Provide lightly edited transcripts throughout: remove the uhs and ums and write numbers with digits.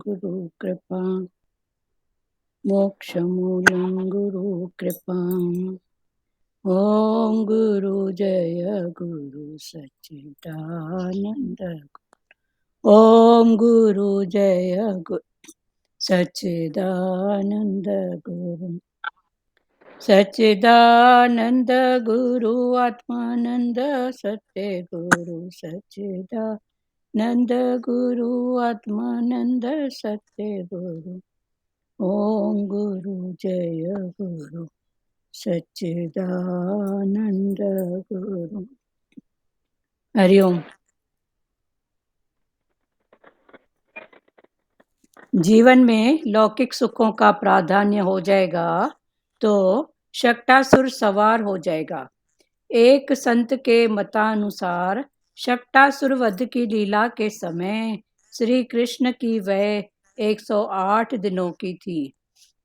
गुरुकृपा मोक्षमूलं गुरुकृपा। ॐ गुरु जय गुरु सच्चिदानन्द। ॐ गुरु जय गुरु सच्चिदानन्द गुरु। सच्चिदानंद गुरु आत्मानंद सत्य गुरु सच्चिदानंद गुरु आत्मानंद सत्य गुरु। ओम गुरु जय गुरु सच्चिदानंद गुरु। हरिओम। जीवन में लौकिक सुखों का प्राधान्य हो जाएगा तो शक्टासुर सवार हो जाएगा। एक संत के मतानुसार शक्टासुर वध की लीला के समय श्री कृष्ण की वय 108 दिनों की थी।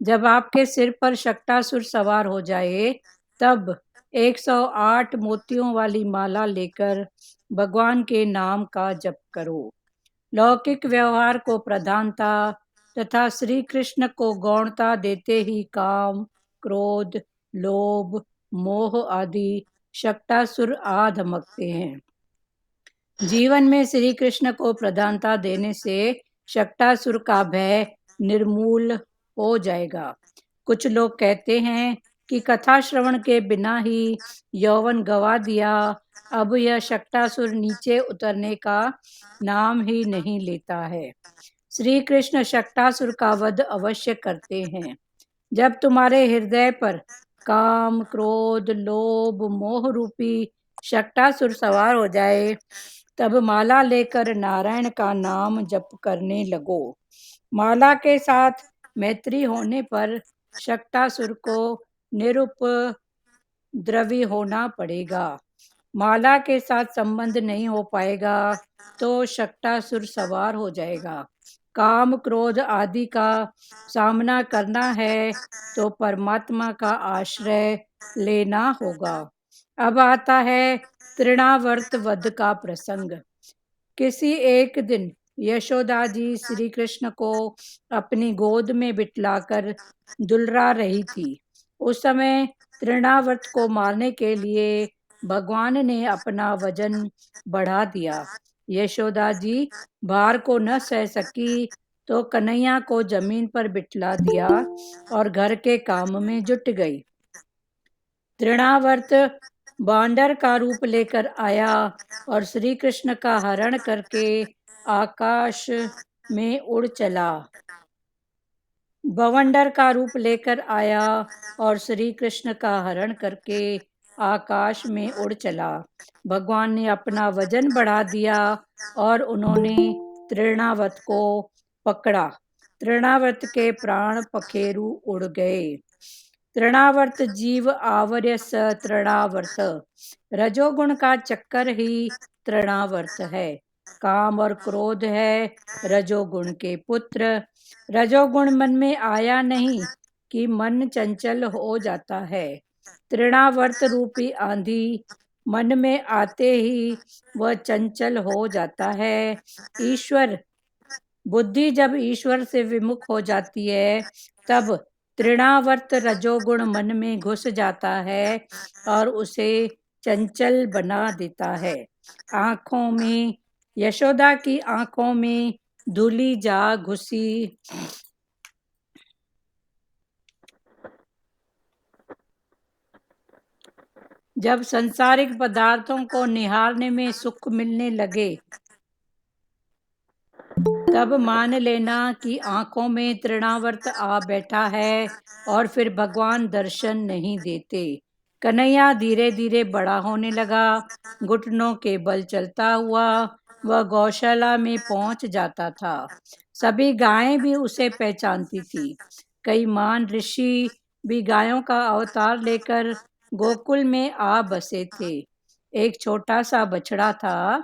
जब आपके सिर पर शक्टासुर सवार हो जाए तब 108 मोतियों वाली माला लेकर भगवान के नाम का जप करो। लौकिक व्यवहार को प्रधानता तथा श्री कृष्ण को गौणता देते ही काम, क्रोध, लोभ, मोह आदि शक्टासुर आ धमकते हैं। जीवन में श्री कृष्ण को प्रधानता देने से शक्टासुर का भय निर्मूल हो जाएगा। कुछ लोग कहते हैं कि कथा श्रवण के बिना ही यौवन गवा दिया, अब यह शक्टासुर नीचे उतरने का नाम ही नहीं लेता है। श्री कृष्ण शक्टासुर का वध अवश्य करते हैं। जब तुम्हारे हृदय पर काम, क्रोध, लोभ, मोह रूपी शक्टासुर सवार हो जाए तब माला लेकर नारायण का नाम जप करने लगो। माला के साथ मैत्री होने पर शक्टासुर को निरुपद्रवी होना पड़ेगा। माला के साथ संबंध नहीं हो पाएगा तो शक्टासुर सवार हो जाएगा। काम, क्रोध आदि का सामना करना है तो परमात्मा का आश्रय लेना होगा। अब आता है तृणावर्त वध का प्रसंग। किसी एक दिन यशोदा जी श्री कृष्ण को अपनी गोद में बिठलाकर दुलरा रही थी। उस समय तृणावर्त को मारने के लिए भगवान ने अपना वजन बढ़ा दिया। यशोदा जी भार को न सह सकी तो कन्हैया को जमीन पर बिठला दिया और घर के काम में जुट गई। तृणावर्त बांदर का रूप लेकर आया और श्री कृष्ण का हरण करके आकाश में उड़ चला। बवंडर का रूप लेकर आया और श्री कृष्ण का हरण करके आकाश में उड़ चला। भगवान ने अपना वजन बढ़ा दिया और उन्होंने तृणावर्त को पकड़ा। तृणावर्त के प्राण पखेरु उड़ गए। तृणावर्त जीव आवर्य स तृणावर्त। रजोगुण का चक्कर ही तृणावर्त है। काम और क्रोध है रजोगुण के पुत्र। रजोगुण मन में आया नहीं कि मन चंचल हो जाता है। तृणावर्त रूपी आंधी मन में आते ही वह चंचल हो जाता है। ईश्वर बुद्धि जब ईश्वर से विमुख हो जाती है तब तृणावर्त रजोगुण मन में घुस जाता है और उसे चंचल बना देता है। आंखों में यशोदा की आंखों में धूली जा घुसी। जब संसारिक पदार्थों को निहारने में सुख मिलने लगे तब मान लेना कि आंखों में तृणावर्त आ बैठा है और फिर भगवान दर्शन नहीं देते। कन्हैया धीरे धीरे बड़ा होने लगा। घुटनों के बल चलता हुआ वह गौशाला में पहुंच जाता था। सभी गायें भी उसे पहचानती थी। कई महान ऋषि भी गायों का अवतार लेकर गोकुल में आ बसे थे। एक छोटा सा बछड़ा था,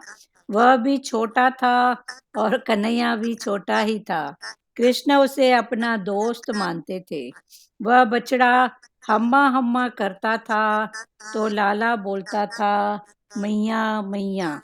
वह भी छोटा था और कन्हैया भी छोटा ही था। कृष्ण उसे अपना दोस्त मानते थे। वह बछड़ा हम्मा हम्मा करता था तो लाला बोलता था मैया मैया।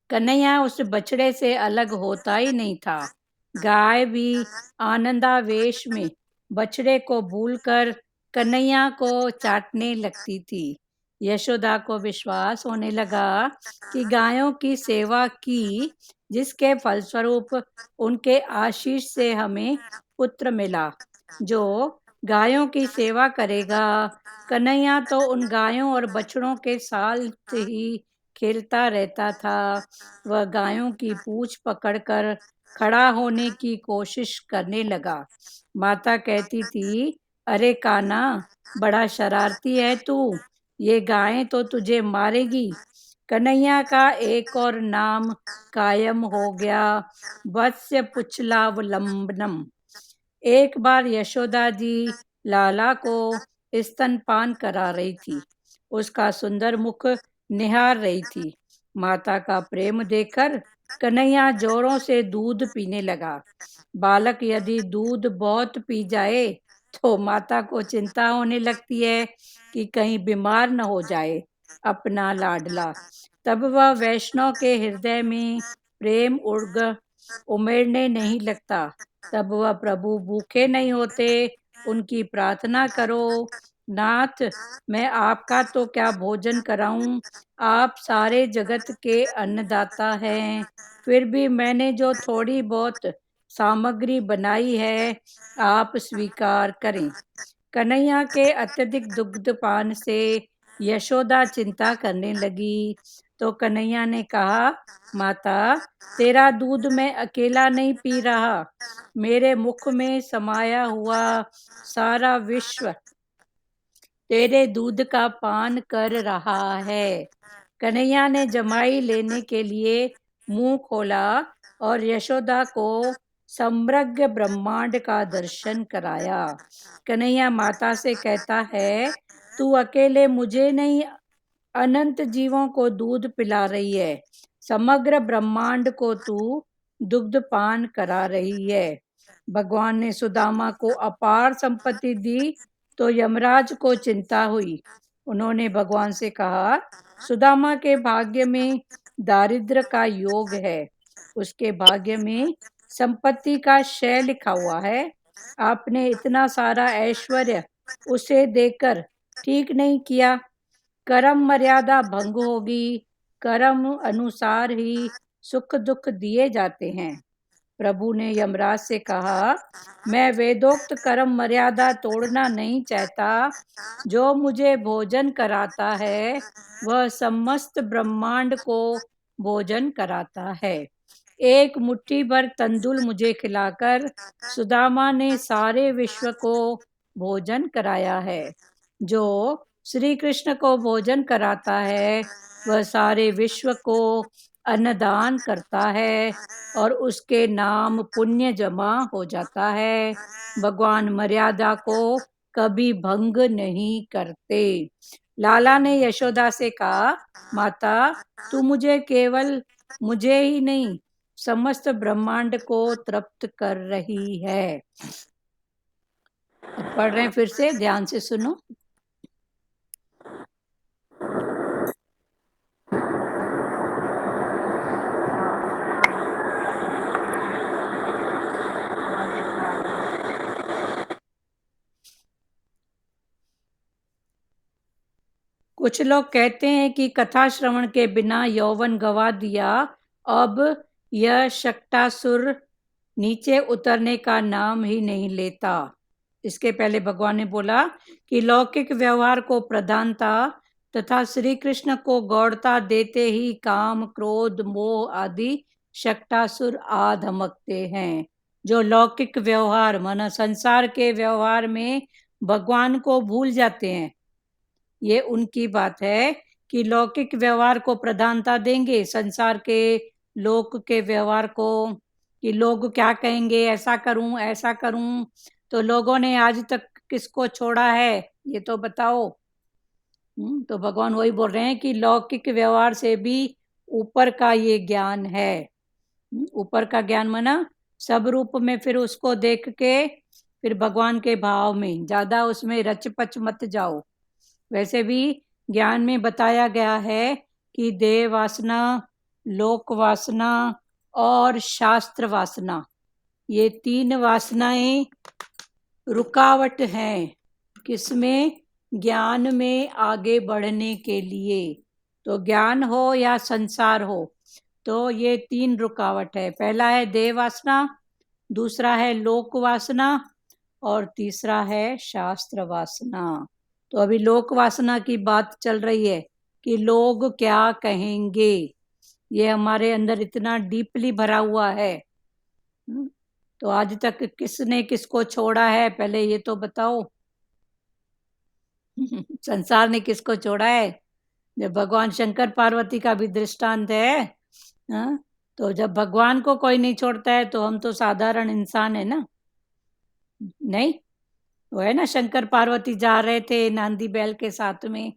कन्हैया उस बछड़े से अलग होता ही नहीं था। गाय भी आनंदावेश में बछड़े को भूलकर कन्हैया को चाटने लगती थी। यशोदा को विश्वास होने लगा कि गायों की सेवा की, जिसके फलस्वरूप उनके आशीष से हमें पुत्र मिला। जो गायों की सेवा करेगा, कन्हैया तो उन गायों और बछड़ों के साथ ही खेलता रहता था। वह गायों की पूंछ पकड़कर खड़ा होने की कोशिश करने लगा। माता कहती थी, अरे कान्हा, बड़ा शरारती है तू, ये गायें तो तुझे मारेगी। कन्हैया का एक और नाम कायम हो गया, वत्स्य पुच्छलावलंबनम। एक बार यशोदा जी लाला को स्तनपान करा रही थी। उसका सुंदर मुख निहार रही थी। माता का प्रेम देखकर कन्हैया जोरों से दूध पीने लगा। बालक यदि दूध बहुत पी जाए तो माता को चिंता होने लगती है कि कहीं बीमार न हो जाए अपना लाडला। तब वह वैष्णव के हृदय में प्रेम उमड़ने नहीं लगता। तब वह प्रभु भूखे नहीं होते, उनकी प्रार्थना करो, नाथ मैं आपका तो क्या भोजन कराऊं, आप सारे जगत के अन्नदाता हैं, फिर भी मैंने जो थोड़ी बहुत सामग्री बनाई है आप स्वीकार करें। कन्हैया के अत्यधिक दुग्धपान से यशोदा चिंता करने लगी। तो कन्हैया ने कहा, माता तेरा दूध मैं अकेला नहीं पी रहा, मेरे मुख में समाया हुआ सारा विश्व तेरे दूध का पान कर रहा है। कन्हैया ने जमाई लेने के लिए मुंह खोला और यशोदा को समग्र ब्रह्मांड का दर्शन कराया। कन्हैया माता से कहता है, तू अकेले मुझे नहीं, अनंत जीवों को दूध पिला रही है, समग्र ब्रह्मांड को तू दुग्ध पान करा रही है। भगवान ने सुदामा को अपार संपत्ति दी तो यमराज को चिंता हुई। उन्होंने भगवान से कहा, सुदामा के भाग्य में दारिद्र्य का योग है, उसके भाग्य में संपत्ति का क्षय लिखा हुआ है। आपने इतना सारा ऐश्वर्य उसे देकर ठीक नहीं किया। कर्म मर्यादा भंग होगी, कर्म अनुसार ही सुख दुख दिए जाते हैं। प्रभु ने यमराज से कहा, मैं वेदोक्त कर्म मर्यादा तोड़ना नहीं चाहता। जो मुझे भोजन कराता है वह समस्त ब्रह्मांड को भोजन कराता है। एक मुट्ठी भर तंदुल मुझे खिलाकर सुदामा ने सारे विश्व को भोजन कराया है। जो श्री कृष्ण को भोजन कराता है वह सारे विश्व को अन्नदान करता है और उसके नाम पुण्य जमा हो जाता है। भगवान मर्यादा को कभी भंग नहीं करते। लाला ने यशोदा से कहा, माता तू मुझे केवल मुझे ही नहीं समस्त ब्रह्मांड को तृप्त कर रही है। अब पढ़ रहे हैं, फिर से ध्यान से सुनो। कुछ लोग कहते हैं कि कथा श्रवण के बिना यौवन गवा दिया, अब यह शक्टासुर नीचे उतरने का नाम ही नहीं लेता। इसके पहले भगवान ने बोला कि लौकिक व्यवहार को प्रधानता तथा श्री कृष्ण को गौड़ता देते ही काम क्रोध मोह आदि शक्टासुर आ धमकते हैं। जो लौकिक व्यवहार माना संसार के व्यवहार में भगवान को भूल जाते हैं, ये उनकी बात है कि लौकिक व्यवहार को प्रधानता देंगे, संसार के लोक के व्यवहार को, कि लोग क्या कहेंगे, ऐसा करूं। तो लोगों ने आज तक किसको छोड़ा है ये तो बताओ। तो भगवान वही बोल रहे हैं कि लौकिक व्यवहार से भी ऊपर का ये ज्ञान है। ऊपर का ज्ञान माना सब रूप में, फिर उसको देख के फिर भगवान के भाव में, ज्यादा उसमें रच पच मत जाओ। वैसे भी ज्ञान में बताया गया है कि देह वासना, लोक वासना और शास्त्र वासना, ये 3 वासनाएं रुकावट हैं, किसमें? ज्ञान में आगे बढ़ने के लिए। तो ज्ञान हो या संसार हो, तो ये 3 रुकावट है। पहला है देह वासना, दूसरा है लोक वासना और तीसरा है शास्त्र वासना। तो अभी लोक वासना की बात चल रही है कि लोग क्या कहेंगे, ये हमारे अंदर इतना डीपली भरा हुआ है। तो आज तक किसने किसको छोड़ा है, पहले ये तो बताओ। संसार ने किसको छोड़ा है? जब भगवान शंकर पार्वती का भी दृष्टांत है। हाँ? तो जब भगवान को कोई नहीं छोड़ता है तो हम तो साधारण इंसान है ना, नहीं? वो है ना, शंकर पार्वती जा रहे थे नांदी बैल के साथ में।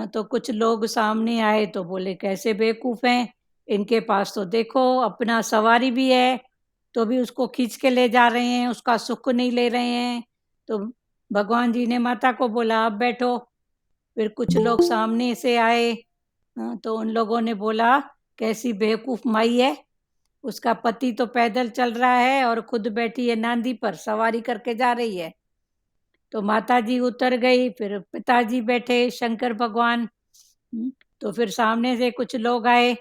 तो कुछ लोग सामने आए तो बोले कैसे बेवकूफ हैं, इनके पास तो देखो अपना सवारी भी है तो भी उसको खींच के ले जा रहे हैं, उसका सुख नहीं ले रहे हैं। तो भगवान जी ने माता को बोला आप बैठो। फिर कुछ लोग सामने से आए। तो उन लोगों ने बोला कैसी बेवकूफ माई है, उसका पति तो पैदल चल रहा है और खुद बैठी है नांदी पर, सवारी करके जा रही है। तो माता जी उतर गई, फिर पिताजी बैठे शंकर भगवान। तो फिर सामने से कुछ लोग आए।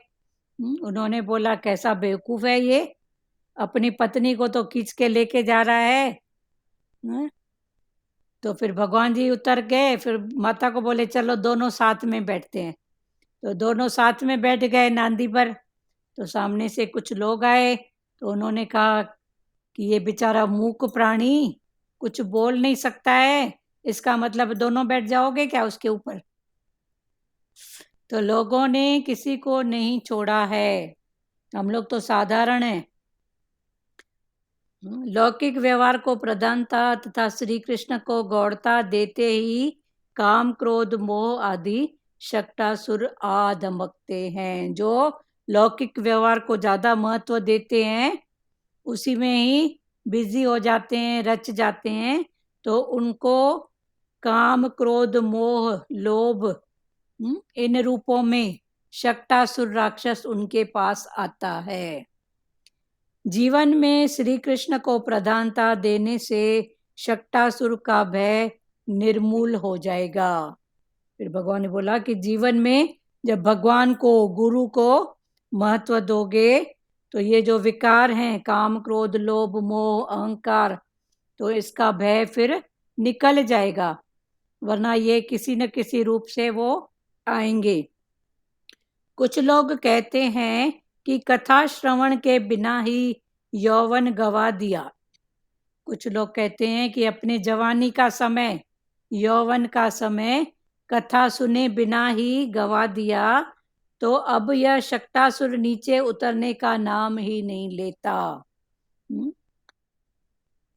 उन्होंने बोला कैसा बेवकूफ है ये, अपनी पत्नी को तो खींच के लेके जा रहा है। तो फिर भगवान जी उतर गए, फिर माता को बोले चलो दोनों साथ में बैठते हैं। तो दोनों साथ में बैठ गए नांदी पर। तो सामने से कुछ लोग आए तो उन्होंने कहा कि ये बेचारा मूक प्राणी कुछ बोल नहीं सकता है, इसका मतलब दोनों बैठ जाओगे क्या उसके ऊपर? तो लोगों ने किसी को नहीं छोड़ा है, हम लोग तो साधारण हैं। लौकिक व्यवहार को प्रधानता तथा श्री कृष्ण को गौड़ता देते ही काम क्रोध मोह आदि शक्टासुर आ धमकते हैं। जो लौकिक व्यवहार को ज्यादा महत्व देते हैं, उसी में ही बिजी हो जाते हैं, रच जाते हैं, तो उनको काम क्रोध मोह लोभ इन रूपों में शक्टासुर राक्षस उनके पास आता है। जीवन में श्री कृष्ण को प्रधानता देने से शक्टासुर का भय निर्मूल हो जाएगा। फिर भगवान ने बोला कि जीवन में जब भगवान को, गुरु को महत्व दोगे तो ये जो विकार हैं काम क्रोध लोभ मोह अहंकार, तो इसका भय फिर निकल जाएगा, वरना ये किसी न किसी रूप से वो आएंगे। कुछ लोग कहते हैं कि कथा श्रवण के बिना ही यौवन गवा दिया। कुछ लोग कहते हैं कि अपने जवानी का समय, यौवन का समय कथा सुने बिना ही गवा दिया, तो अब यह शक्टासुर नीचे उतरने का नाम ही नहीं लेता।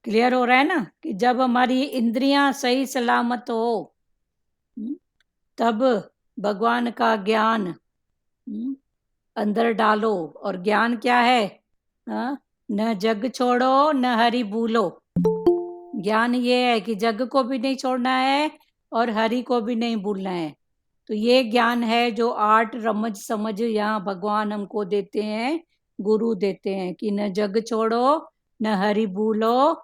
क्लियर हो रहा है ना कि जब हमारी इंद्रियां सही सलामत हो तब भगवान का ज्ञान अंदर डालो। और ज्ञान क्या है? न जग छोड़ो न हरि भूलो। ज्ञान ये है कि जग को भी नहीं छोड़ना है और हरि को भी नहीं भूलना है। तो ये ज्ञान है जो 8 रमज समझ यहाँ भगवान हमको देते हैं, गुरु देते हैं कि न जग छोड़ो न हरि भूलो,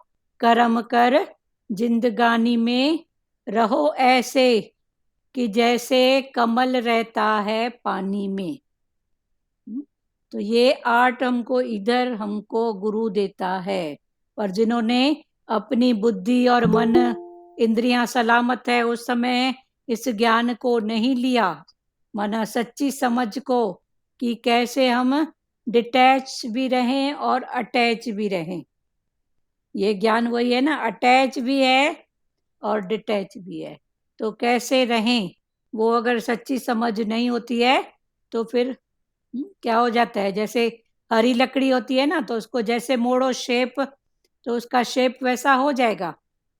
कर्म कर जिंदगानी में रहो ऐसे कि जैसे कमल रहता है पानी में। तो ये 8 हमको इधर हमको गुरु देता है। पर जिन्होंने अपनी बुद्धि और मन इंद्रियां सलामत है उस समय इस ज्ञान को नहीं लिया, माना सच्ची समझ को कि कैसे हम डिटैच भी रहें और अटैच भी रहें। ये ज्ञान वही है ना, अटैच भी है और डिटैच भी है। तो कैसे रहें, वो अगर सच्ची समझ नहीं होती है तो फिर क्या हो जाता है, जैसे हरी लकड़ी होती है ना, तो उसको जैसे मोड़ो शेप तो उसका शेप वैसा हो जाएगा।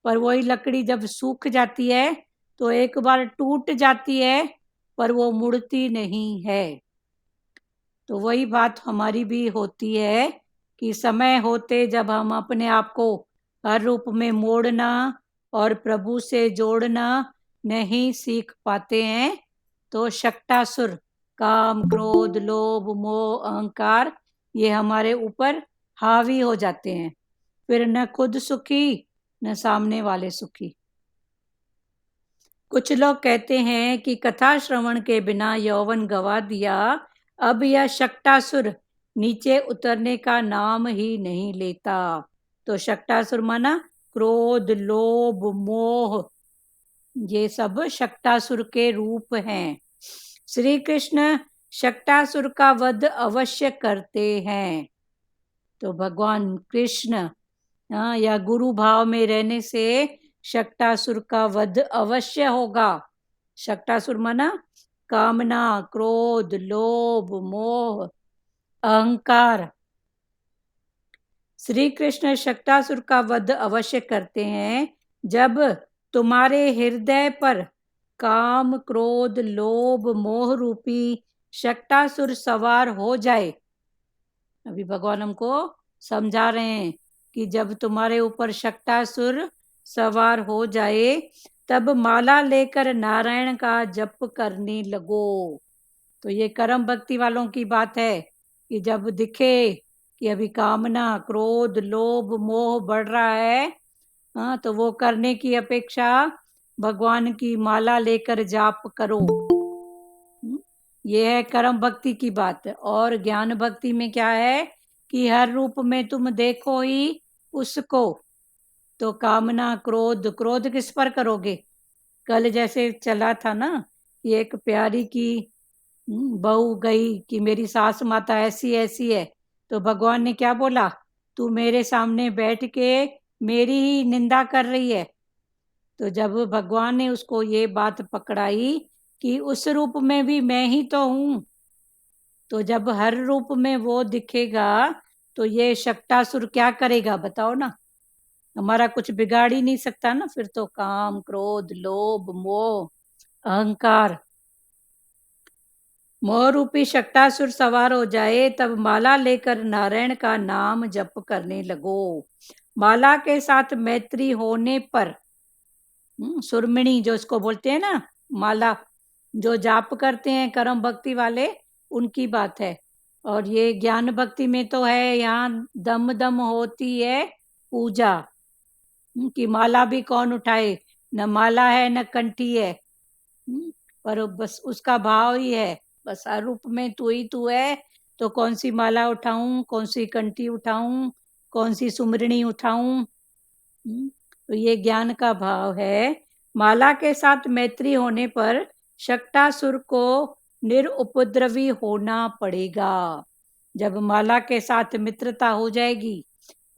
पर वही लकड़ी जब सूख जाती है तो एक बार टूट जाती है पर वो मुड़ती नहीं है। तो वही बात हमारी भी होती है कि समय होते जब हम अपने आप को हर रूप में मोड़ना और प्रभु से जोड़ना नहीं सीख पाते हैं तो शक्टासुर काम क्रोध लोभ मोह अहंकार ये हमारे ऊपर हावी हो जाते हैं, फिर न खुद सुखी न सामने वाले सुखी। कुछ लोग कहते हैं कि कथा श्रवण के बिना यौवन गवा दिया, अब यह शक्टासुर नीचे उतरने का नाम ही नहीं लेता। तो शक्टासुर माना क्रोध, लोभ, मोह, ये सब शक्टासुर के रूप हैं। श्री कृष्ण शक्टासुर का वध अवश्य करते हैं। तो भगवान कृष्ण या गुरु भाव में रहने से शक्टासुर का वध अवश्य होगा। शक्टासुर माना कामना, क्रोध, लोभ, मोह, अहंकार। श्री कृष्ण शक्टासुर का वध अवश्य करते हैं जब तुम्हारे हृदय पर काम, क्रोध, लोभ, मोह रूपी शक्टासुर सवार हो जाए। अभी भगवान हमको समझा रहे हैं कि जब तुम्हारे ऊपर शक्टासुर सवार हो जाए, तब माला लेकर नारायण का जप करने लगो। तो ये कर्म भक्ति वालों की बात है कि जब दिखे कि अभी कामना, क्रोध, लोभ, मोह बढ़ रहा है, हाँ, तो वो करने की अपेक्षा भगवान की माला लेकर जाप करो। ये है कर्म भक्ति की बात। और ज्ञान भक्ति में क्या है कि हर रूप में तुम देखो ही उसको। तो कामना, क्रोध, क्रोध किस पर करोगे? कल जैसे चला था ना, ये एक प्यारी की बहू गई कि मेरी सास माता ऐसी ऐसी है, तो भगवान ने क्या बोला? तू मेरे सामने बैठ के मेरी ही निंदा कर रही है। तो जब भगवान ने उसको ये बात पकड़ाई कि उस रूप में भी मैं ही तो हूँ, तो जब हर रूप में वो दिखेगा तो ये शक्टासुर क्या करेगा बताओ ना? हमारा कुछ बिगाड़ ही नहीं सकता ना। फिर तो काम, क्रोध, लोभ, मोह, अहंकार, मोह रूपी शक्टासुर सवार हो जाए, तब माला लेकर नारायण का नाम जप करने लगो। माला के साथ मैत्री होने पर सुरमणि जो इसको बोलते हैं ना, माला जो जाप करते हैं कर्म भक्ति वाले, उनकी बात है। और ये ज्ञान भक्ति में तो है, यहाँ दम दम होती है पूजा कि माला भी कौन उठाए, न माला है न कंठी है, पर बस उसका भाव ही है, बस हर रूप में तू ही तू है। तो कौन सी माला उठाऊं, कौन सी कंठी उठाऊं, कौन सी सुमरणी उठाऊं? तो ये ज्ञान का भाव है। माला के साथ मैत्री होने पर शक्टासुर को निरुपद्रवी होना पड़ेगा। जब माला के साथ मित्रता हो जाएगी,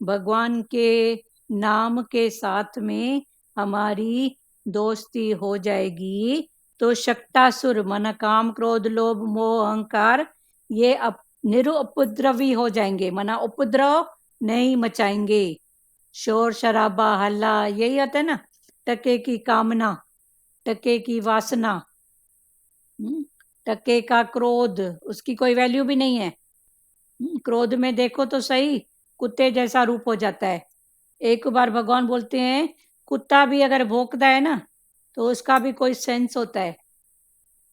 भगवान के नाम के साथ में हमारी दोस्ती हो जाएगी, तो शक्टासुर मन काम, क्रोध, लोभ, मोह, अहंकार ये निरुपद्रवी हो जाएंगे, मना उपद्रव नहीं मचाएंगे। शोर शराबा हल्ला यही होता है ना, टके की कामना, टके की वासना, टके का क्रोध, उसकी कोई वैल्यू भी नहीं है। क्रोध में देखो तो सही, कुत्ते जैसा रूप हो जाता है। एक बार भगवान बोलते हैं कुत्ता भी अगर भौंकता है ना, तो उसका भी कोई सेंस होता है।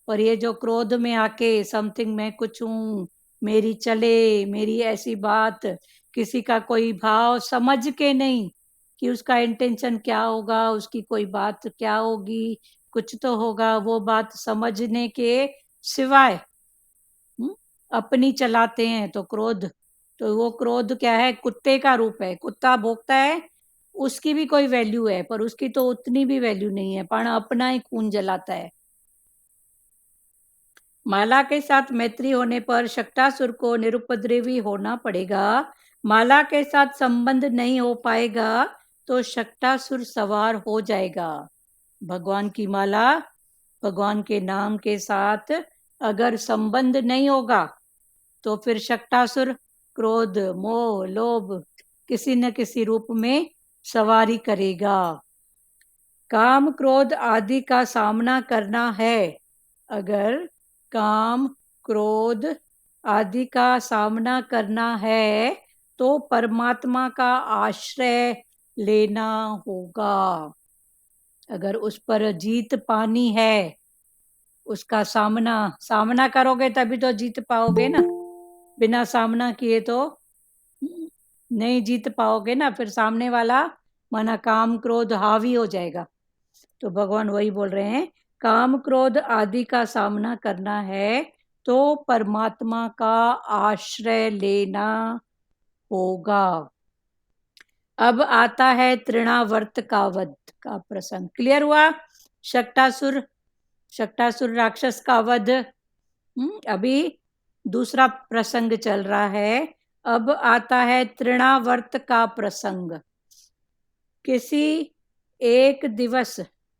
और ये जो क्रोध में आके समथिंग मैं कुछ हूँ, मेरी चले, मेरी ऐसी बात, किसी का कोई भाव समझ के नहीं कि उसका इंटेंशन क्या होगा, उसकी कोई बात क्या होगी, कुछ तो होगा, वो बात समझने के सिवाय अपनी चलाते हैं। तो क्रोध, तो वो क्रोध क्या है? कुत्ते का रूप है। कुत्ता भौंकता है, उसकी भी कोई वैल्यू है, पर उसकी तो उतनी भी वैल्यू नहीं है, पर अपना ही खून जलाता है। माला के साथ मैत्री होने पर शक्टासुर को निरुपद्रवी होना पड़ेगा। माला के साथ संबंध नहीं हो पाएगा तो शक्टासुर सवार हो जाएगा। भगवान की माला, भगवान के नाम के साथ अगर संबंध नहीं होगा तो फिर शक्टासुर क्रोध, मोह, लोभ किसी न किसी रूप में सवारी करेगा। काम, क्रोध आदि का सामना करना है। अगर काम, क्रोध आदि का सामना करना है तो परमात्मा का आश्रय लेना होगा। अगर उस पर जीत पानी है, उसका सामना करोगे तभी तो जीत पाओगे ना। बिना सामना किए तो नहीं जीत पाओगे ना, फिर सामने वाला माना काम क्रोध हावी हो जाएगा। तो भगवान वही बोल रहे हैं, काम क्रोध आदि का सामना करना है तो परमात्मा का आश्रय लेना होगा। अब आता है तृणावर्त का वध का प्रसंग। क्लियर हुआ? शक्टासुर, शक्टासुर राक्षस का वध। अभी दूसरा प्रसंग चल रहा है। अब आता है तृणावर्त का प्रसंग। किसी एक दिवस,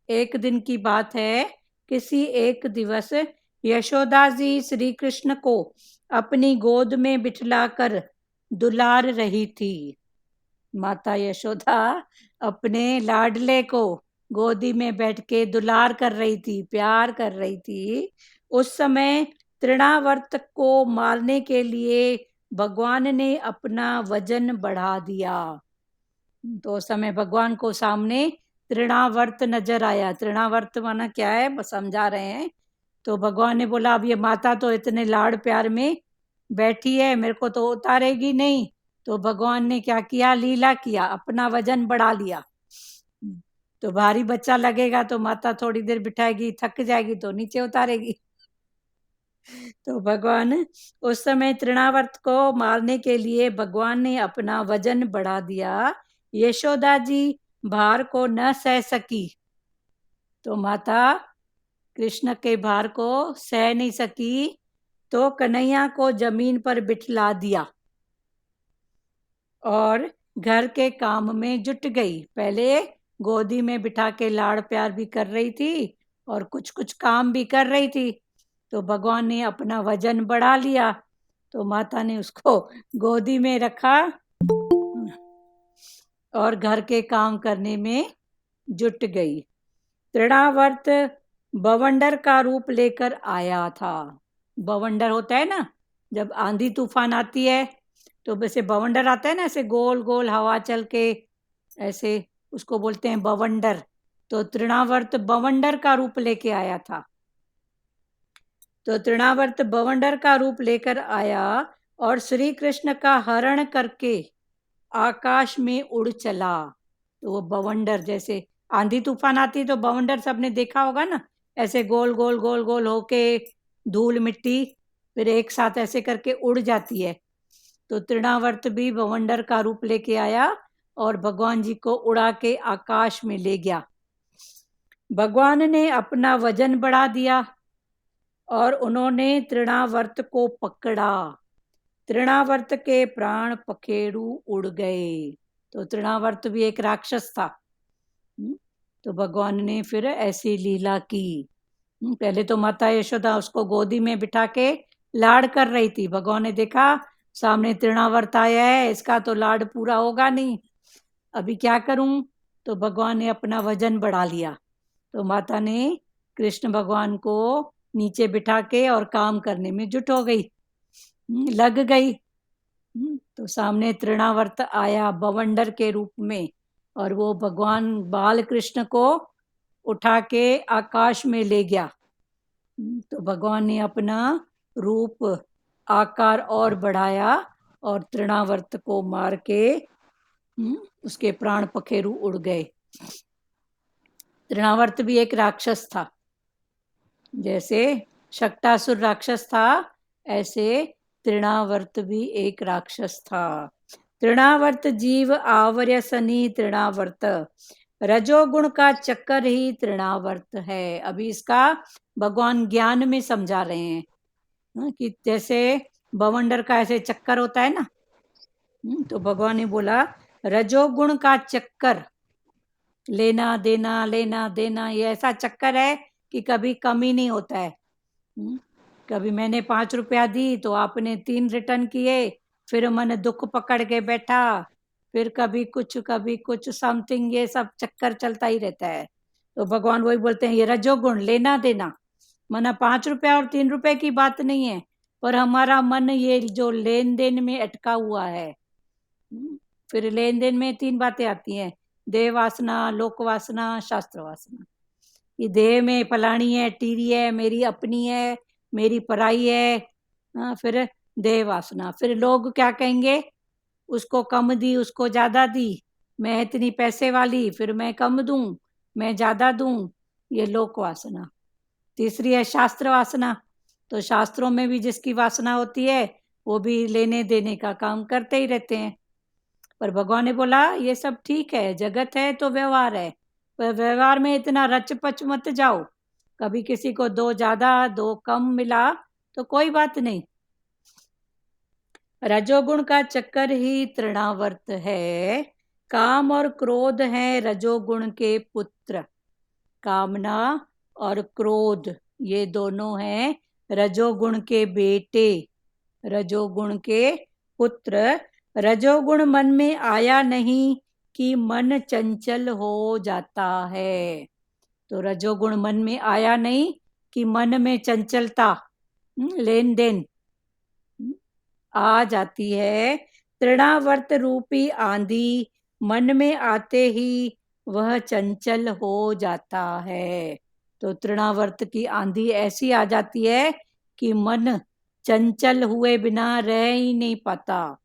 एक दिन की बात है, किसी एक दिवस यशोदा जी श्री कृष्ण को अपनी गोद में बिठलाकर दुलार रही थी। माता यशोदा अपने लाडले को गोदी में बैठ के दुलार कर रही थी, प्यार कर रही थी। उस समय तृणावर्त को मारने के लिए भगवान ने अपना वजन बढ़ा दिया। तो उस समय भगवान को सामने तृणावर्त नजर आया। तृणावर्त माना क्या है समझा रहे हैं। तो भगवान ने बोला अब ये माता तो इतने लाड़ प्यार में बैठी है, मेरे को तो उतारेगी नहीं। तो भगवान ने क्या किया, लीला किया, अपना वजन बढ़ा लिया। तो भारी बच्चा लगेगा तो माता थोड़ी देर बिठाएगी, थक जाएगी तो नीचे उतारेगी। तो भगवान उस समय तृणावर्त को मारने के लिए भगवान ने अपना वजन बढ़ा दिया। यशोदा जी भार को न सह सकी, तो माता कृष्ण के भार को सह नहीं सकी, तो कन्हैया को जमीन पर बिठला दिया और घर के काम में जुट गई। पहले गोदी में बिठा के लाड़ प्यार भी कर रही थी और कुछ कुछ काम भी कर रही थी। तो भगवान ने अपना वजन बढ़ा लिया, तो माता ने उसको गोदी में रखा और घर के काम करने में जुट गई। तृणावर्त बवंडर का रूप लेकर आया था। बवंडर होता है ना, जब आंधी तूफान आती है तो वैसे बवंडर आता है ना, ऐसे गोल गोल हवा चल के, ऐसे उसको बोलते हैं बवंडर। तो तृणावर्त बवंडर का रूप लेके आया था। तो तृणावर्त बवंडर का रूप लेकर आया और श्री कृष्ण का हरण करके आकाश में उड़ चला। तो वो बवंडर, जैसे आंधी तूफान आती तो बवंडर सबने देखा होगा ना, ऐसे गोल गोल गोल गोल होके धूल मिट्टी फिर एक साथ ऐसे करके उड़ जाती है। तो तृणावर्त भी बवंडर का रूप लेके आया और भगवान जी को उड़ा के आकाश में ले गया। भगवान ने अपना वजन बढ़ा दिया और उन्होंने तृणावर्त को पकड़ा। तृणावर्त के प्राण पखेरु उड़ गए। तो तृणावर्त भी एक राक्षस था। तो भगवान ने फिर ऐसी लीला की। पहले तो माता यशोदा उसको गोदी में बिठा के लाड़ कर रही थी। भगवान ने देखा सामने तृणावर्त आया है, इसका तो लाड़ पूरा होगा नहीं, अभी क्या करूं। तो भगवान ने अपना वजन बढ़ा लिया। तो माता ने कृष्ण भगवान को नीचे बिठा के और काम करने में जुट हो गई, लग गई। तो सामने तृणावर्त आया बवंडर के रूप में और वो भगवान बाल कृष्ण को उठा के आकाश में ले गया। तो भगवान ने अपना रूप आकार और बढ़ाया और तृणावर्त को मार के उसके प्राण पखेरु उड़ गए। तृणावर्त भी एक राक्षस था। जैसे शक्टासुर राक्षस था, ऐसे तृणावर्त भी एक राक्षस था। तृणावर्त जीव आवर्य सनी तृणावर्त, रजोगुण का चक्कर ही तृणावर्त है। अभी इसका भगवान ज्ञान में समझा रहे हैं कि जैसे बवंडर का ऐसे चक्कर होता है ना, तो भगवान ने बोला रजोगुण का चक्कर, लेना देना ये ऐसा चक्कर है कि कभी कमी नहीं होता है। कभी मैंने 5 रुपया दी तो आपने 3 रिटर्न किए, फिर मन दुख पकड़ के बैठा, फिर कभी कुछ समथिंग, ये सब चक्कर चलता ही रहता है। तो भगवान वही बोलते हैं ये रजोगुण, लेना देना। माना 5 रुपया और 3 रुपए की बात नहीं है, पर हमारा मन ये जो लेन देन में अटका हुआ है। फिर लेन देन में 3 बातें आती हैं, देह वासना, लोक वासना, शास्त्र वासना। ये देह में फलानी है, टीरी है, मेरी अपनी है, मेरी पराई है। फिर देह वासना, फिर लोग क्या कहेंगे उसको कम दी, उसको ज़्यादा दी, मैं इतनी पैसे वाली, फिर मैं कम दूं, मैं ज़्यादा दूं, ये लोक वासना। तीसरी है शास्त्र वासना। तो शास्त्रों में भी जिसकी वासना होती है वो भी लेने देने का काम करते ही रहते हैं। पर भगवान ने बोला ये सब ठीक है, जगत है तो व्यवहार है, पर व्यवहार में इतना रच पच मत जाओ। कभी किसी को दो ज्यादा दो कम मिला तो कोई बात नहीं। रजोगुण का चक्कर ही तृणावर्त है। काम और क्रोध हैं रजोगुण के पुत्र। कामना और क्रोध ये दोनों हैं रजोगुण के बेटे, रजोगुण के पुत्र। रजोगुण मन में आया नहीं कि मन चंचल हो जाता है। तो रजोगुण मन में आया नहीं कि मन में चंचलता, लेन देन आ जाती है। तृणावर्त रूपी आंधी मन में आते ही वह चंचल हो जाता है। तो तृणावर्त की आंधी ऐसी आ जाती है कि मन चंचल हुए बिना रह ही नहीं पाता।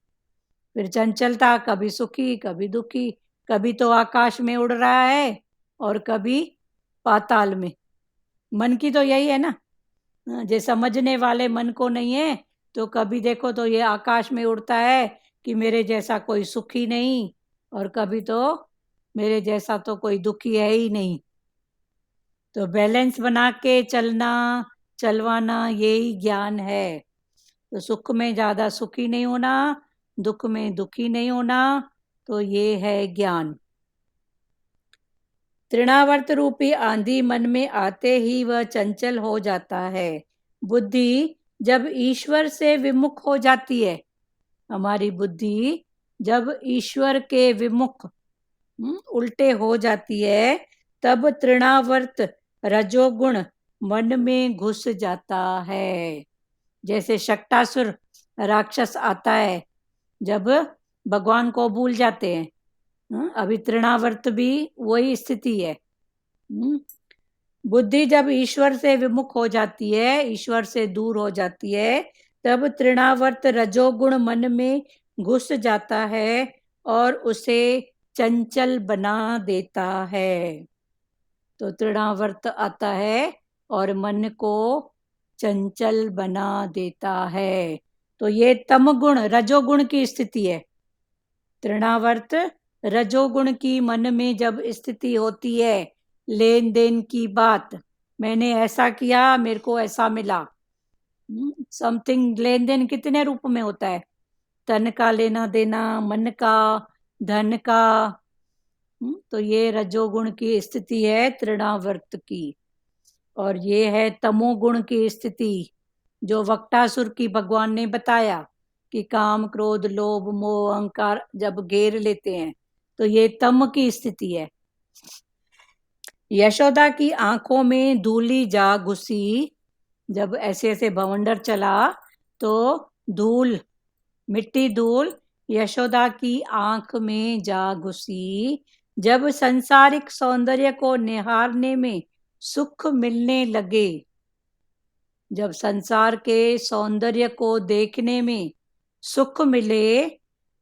फिर चंचलता, कभी सुखी कभी दुखी, कभी तो आकाश में उड़ रहा है और कभी पाताल में। मन की तो यही है ना, जो समझने वाले मन को नहीं है तो कभी देखो तो ये आकाश में उड़ता है कि मेरे जैसा कोई सुखी नहीं, और कभी तो मेरे जैसा तो कोई दुखी है ही नहीं। तो बैलेंस बना के चलना, चलवाना यही ज्ञान है। तो सुख में ज्यादा सुखी नहीं होना, दुख में दुखी नहीं होना, तो ये है ज्ञान। तृणावर्त रूपी आंधी मन में आते ही वह चंचल हो जाता है। बुद्धि जब ईश्वर से विमुख हो जाती है, हमारी बुद्धि जब ईश्वर के विमुख उल्टे हो जाती है, तब तृणावर्त रजोगुण मन में घुस जाता है। जैसे शक्टासुर राक्षस आता है, जब भगवान को भूल जाते हैं, अभी तृणावर्त भी वही स्थिति है। बुद्धि जब ईश्वर से विमुख हो जाती है, ईश्वर से दूर हो जाती है, तब तृणावर्त रजोगुण मन में घुस जाता है और उसे चंचल बना देता है। तो तृणावर्त आता है और मन को चंचल बना देता है। तो ये तमगुण रजोगुण की स्थिति है। तृणावर्त रजोगुण की मन में जब स्थिति होती है, लेन देन की बात, मैंने ऐसा किया मेरे को ऐसा मिला, समथिंग, लेन देन कितने रूप में होता है, तन का लेना देना, मन का, धन का। तो ये रजोगुण की स्थिति है तृणावर्त की। और ये है तमोगुण की स्थिति, जो वक्टासुर की भगवान ने बताया कि काम क्रोध लोभ मोह अहंकार जब घेर लेते हैं तो ये तम की स्थिति है। यशोदा की आंखों में धूली जा घुसी, जब ऐसे ऐसे भवंडर चला तो धूल, मिट्टी धूल यशोदा की आंख में जा घुसी। जब संसारिक सौंदर्य को निहारने में सुख मिलने लगे, जब संसार के सौंदर्य को देखने में सुख मिले,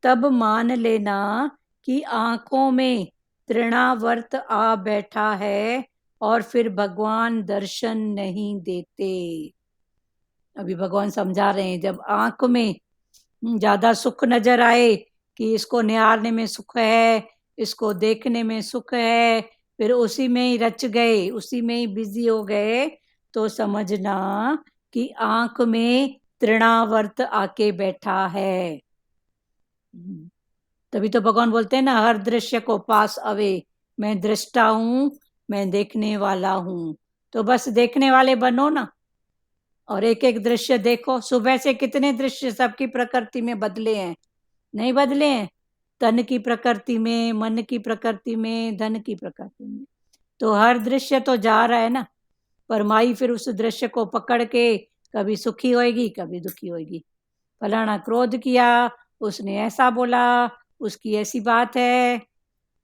तब मान लेना कि आंखों में तृणावर्त आ बैठा है और फिर भगवान दर्शन नहीं देते। अभी भगवान समझा रहे हैं, जब आंख में ज्यादा सुख नजर आए कि इसको निहारने में सुख है, इसको देखने में सुख है, फिर उसी में ही रच गए, उसी में ही बिजी हो गए, तो समझना कि आंख में तृणावर्त आके बैठा है। तभी तो भगवान बोलते हैं ना, हर दृश्य को पास अवे, मैं दृष्टा हूं, मैं देखने वाला हूं। तो बस देखने वाले बनो ना, और एक एक दृश्य देखो। सुबह से कितने दृश्य सबकी प्रकृति में बदले हैं? नहीं बदले हैं। तन की प्रकृति में, मन की प्रकृति में, धन की प्रकृति में। तो हर दृश्य तो जा रहा है ना, पर माई फिर उस दृश्य को पकड़ के कभी सुखी होएगी कभी दुखी होएगी। फलाना क्रोध किया, उसने ऐसा बोला, उसकी ऐसी बात है।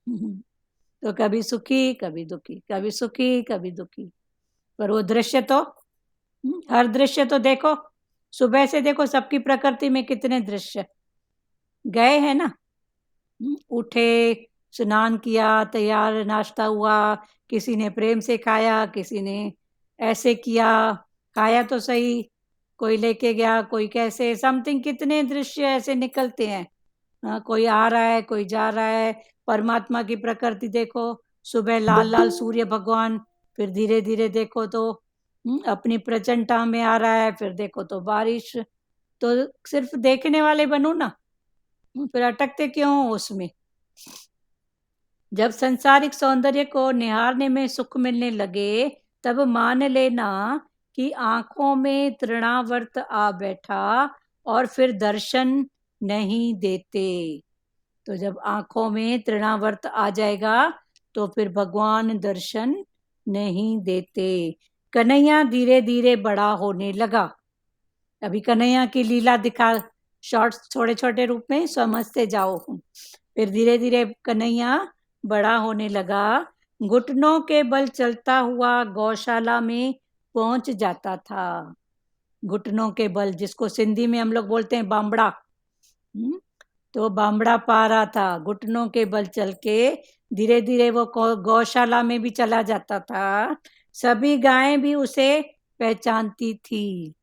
तो कभी सुखी कभी दुखी, कभी सुखी कभी दुखी। पर वो दृश्य तो, हर दृश्य तो देखो, सुबह से देखो सबकी प्रकृति में कितने दृश्य। गए हैं ना। उठे, स्नान किया, तैयार नाश्ता हुआ, किसी ने प्रेम से खाया, किसी ने ऐसे किया, खाया तो सही, कोई लेके गया, कोई कैसे, समथिंग कितने दृश्य ऐसे निकलते हैं। कोई आ रहा है, कोई जा रहा है। परमात्मा की प्रकृति देखो, सुबह लाल लाल सूर्य भगवान, फिर धीरे धीरे देखो तो अपनी प्रचंडता में आ रहा है, फिर देखो तो बारिश। तो सिर्फ देखने वाले बनो ना, फिर अटकते क्यों हो उसमें। जब सांसारिक सौंदर्य को निहारने में सुख मिलने लगे, तब मान लेना कि आंखों में तृणावर्त आ बैठा और फिर दर्शन नहीं देते। तो जब आंखों में तृणावर्त आ जाएगा तो फिर भगवान दर्शन नहीं देते। कन्हैया धीरे धीरे बड़ा होने लगा। अभी कन्हैया की लीला दिखा, शॉर्ट्स छोटे छोटे रूप में समझते जाओ। फिर धीरे धीरे कन्हैया बड़ा होने लगा, घुटनों के बल चलता हुआ गौशाला में पहुंच जाता था। घुटनों के बल, जिसको सिंधी में हम लोग बोलते हैं बामड़ा। तो बामड़ा पा रहा था, घुटनों के बल चल के धीरे धीरे वो गौशाला में भी चला जाता था। सभी गायें भी उसे पहचानती थी।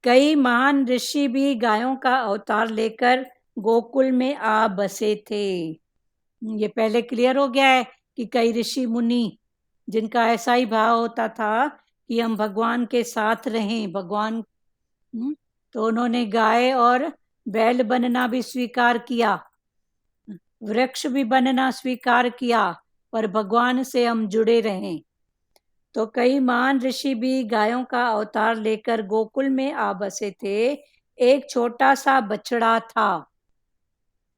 कई महान ऋषि भी गायों का अवतार लेकर गोकुल में आ बसे थे। ये पहले क्लियर हो गया है कि कई ऋषि मुनि जिनका ऐसा ही भाव होता था कि हम भगवान के साथ रहें, भगवान, तो उन्होंने गाय और बैल बनना भी स्वीकार किया, वृक्ष भी बनना स्वीकार किया, पर भगवान से हम जुड़े रहें। तो कई महान ऋषि भी गायों का अवतार लेकर गोकुल में आ बसे थे। एक छोटा सा बछड़ा था,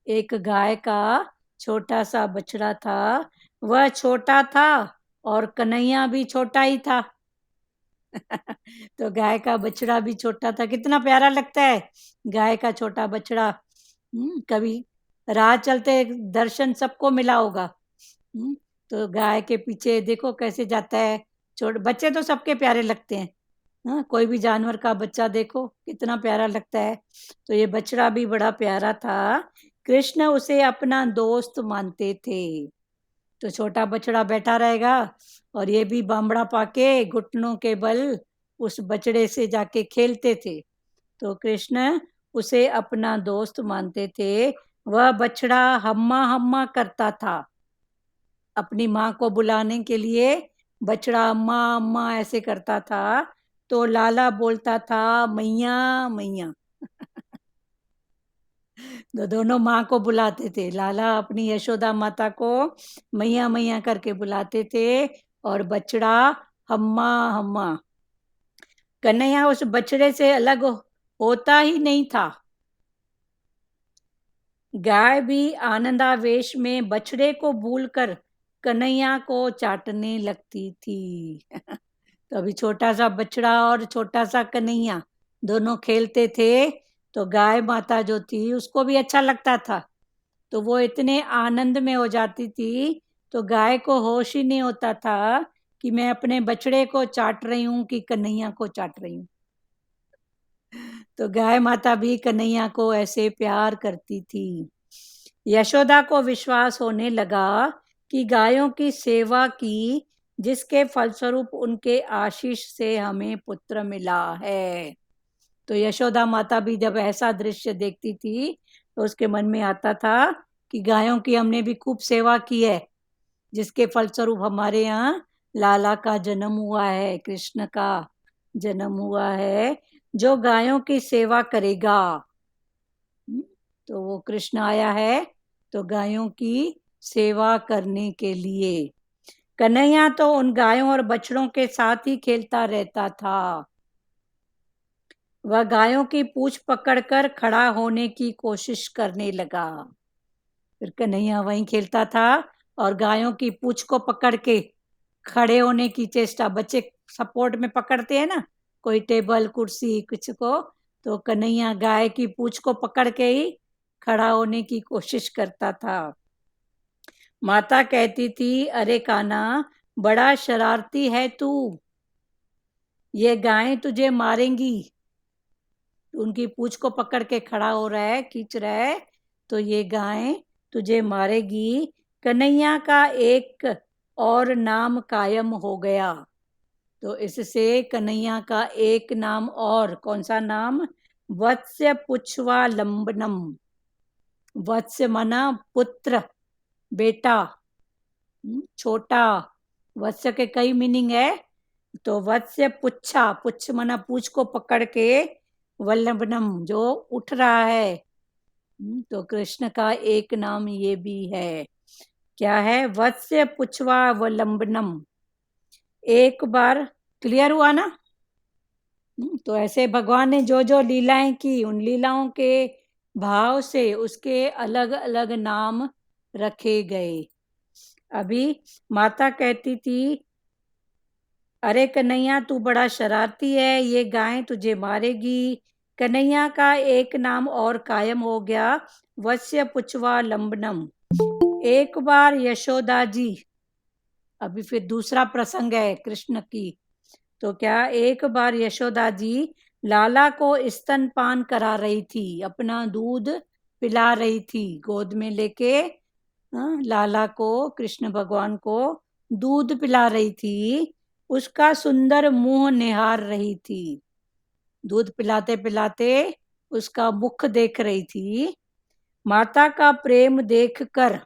एक गाय का छोटा सा बछड़ा था। वह छोटा था और कन्हैया भी छोटा ही था। तो गाय का बछड़ा भी छोटा था। कितना प्यारा लगता है गाय का छोटा बछड़ा। कभी राह चलते दर्शन सबको मिला होगा। तो गाय के पीछे देखो कैसे जाता है। छोटे बच्चे तो सबके प्यारे लगते हैं। हाँ, कोई भी जानवर का बच्चा देखो कितना प्यारा लगता है। तो ये बछड़ा भी बड़ा प्यारा था। कृष्ण उसे अपना दोस्त मानते थे। तो छोटा बछड़ा बैठा रहेगा और ये भी बामड़ा पाके घुटनों के बल उस बछड़े से जाके खेलते थे। तो कृष्ण उसे अपना दोस्त मानते थे। वह बछड़ा हम्मा हम्मा करता था। अपनी माँ को बुलाने के लिए बछड़ा अम्मा अम्मा ऐसे करता था। तो लाला बोलता था मैया मैया। तो दोनों माँ को बुलाते थे। लाला अपनी यशोदा माता को मैया मैया करके बुलाते थे और बछड़ा हम्मा हम्मा। कन्हैया उस बछड़े से अलग होता ही नहीं था। गाय भी आनंदावेश में बछड़े को भूलकर कन्हैया को चाटने लगती थी। तो अभी छोटा सा बछड़ा और छोटा सा कन्हैया दोनों खेलते थे। तो गाय माता जो थी उसको भी अच्छा लगता था। तो वो इतने आनंद में हो जाती थी, तो गाय को होश ही नहीं होता था कि मैं अपने बछड़े को चाट रही हूँ कि कन्हैया को चाट रही हूँ। तो गाय माता भी कन्हैया को ऐसे प्यार करती थी। यशोदा को विश्वास होने लगा कि गायों की सेवा की, जिसके फलस्वरूप उनके आशीष से हमें पुत्र मिला है। तो यशोदा माता भी जब ऐसा दृश्य देखती थी तो उसके मन में आता था कि गायों की हमने भी खूब सेवा की है, जिसके फलस्वरूप हमारे यहाँ लाला का जन्म हुआ है, कृष्ण का जन्म हुआ है, जो गायों की सेवा करेगा। तो वो कृष्ण आया है तो गायों की सेवा करने के लिए। कन्हैया तो उन गायों और बछड़ों के साथ ही खेलता रहता था। वह गायों की पूंछ पकड़कर खड़ा होने की कोशिश करने लगा। फिर कन्हैया वहीं खेलता था और गायों की पूंछ को पकड़ के खड़े होने की चेष्टा। बच्चे सपोर्ट में पकड़ते हैं ना, कोई टेबल कुर्सी कुछ को, तो कन्हैया गाय की पूंछ को पकड़ के ही खड़ा होने की कोशिश करता था। माता कहती थी, अरे कान्हा, बड़ा शरारती है तू, ये गायें तुझे मारेंगी। तो उनकी पूंछ को पकड़ के खड़ा हो रहा है, खींच रहा है, तो ये गाय तुझे मारेगी, कन्हैया का एक और नाम कायम हो गया। तो इससे कन्हैया का एक नाम और, कौन सा नाम? वत्स्य पुच्छवा लंबनम। वत्स्य मना पुत्र, बेटा, छोटा। वत्स्य के कई मीनिंग है, तो वत्स्य पुच्छा, पुच्छ मना पूछ को पकड़ के, वल्लभनम जो उठ रहा है। तो कृष्ण का एक नाम ये भी है, क्या है? वत्स्य पुच्छवा वल्लभनम। एक बार क्लियर हुआ ना? तो ऐसे भगवान ने जो जो लीलाएं की, उन लीलाओं के भाव से उसके अलग अलग नाम रखे गए। अभी माता कहती थी, अरे कन्हैया तू बड़ा शरारती है, ये गाय तुझे मारेगी। कन्हैया का एक नाम और कायम हो गया, वत्स्य पुच्छवा लंबनम। एक बार यशोदा जी, अभी फिर दूसरा प्रसंग है कृष्ण की, तो क्या एक बार यशोदा जी लाला को स्तनपान करा रही थी, अपना दूध पिला रही थी, गोद में लेके लाला को, कृष्ण भगवान को दूध पिला रही थी। उसका सुंदर मुंह निहार रही थी, दूध पिलाते पिलाते उसका मुख देख रही थी। माता का प्रेम देखकर,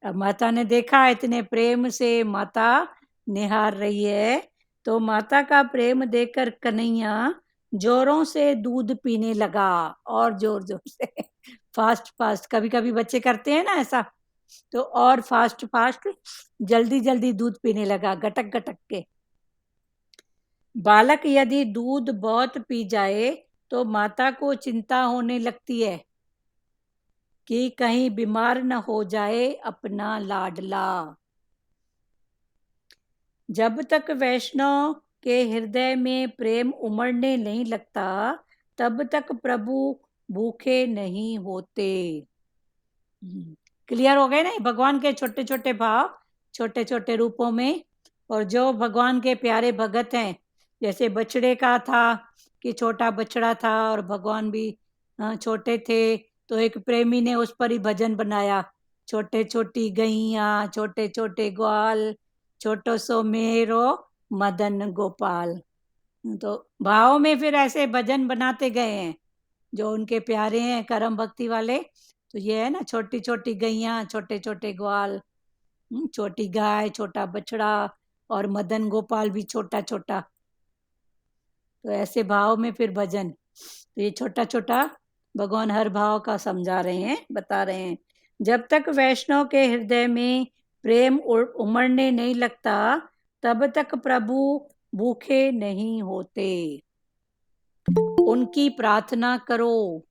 अब माता ने देखा इतने प्रेम से माता निहार रही है, तो माता का प्रेम देखकर कन्हैया जोरों से दूध पीने लगा, और जोर जोर से, फास्ट फास्ट। कभी कभी बच्चे करते हैं ना ऐसा, तो और फास्ट फास्ट जल्दी जल्दी दूध पीने लगा, गटक गटक के। बालक यदि दूध बहुत पी जाए तो माता को चिंता होने लगती है कि कहीं बीमार न हो जाए अपना लाडला। जब तक वैष्णव के हृदय में प्रेम उमड़ने नहीं लगता, तब तक प्रभु भूखे नहीं होते। क्लियर हो गए ना? भगवान के छोटे छोटे भाव, छोटे छोटे रूपों में। और जो भगवान के प्यारे भगत हैं, जैसे बछड़े का था कि छोटा बछड़ा था और भगवान भी छोटे थे, तो एक प्रेमी ने उस पर ही भजन बनाया, छोटे छोटी गैया, छोटे छोटे ग्वाल, छोटो सो मेरो मदन गोपाल। तो भाव में फिर ऐसे भजन बनाते गए हैं जो उनके प्यारे हैं, कर्म भक्ति वाले। तो ये है ना, छोटी छोटी गैया, छोटे छोटे ग्वाल, छोटी गाय, छोटा बछड़ा, और मदन गोपाल भी छोटा छोटा। तो ऐसे भाव में फिर भजन, तो ये छोटा छोटा भगवान हर भाव का समझा रहे हैं, बता रहे हैं। जब तक वैष्णव के हृदय में प्रेम उमड़ने नहीं लगता, तब तक प्रभु भूखे नहीं होते। उनकी प्रार्थना करो,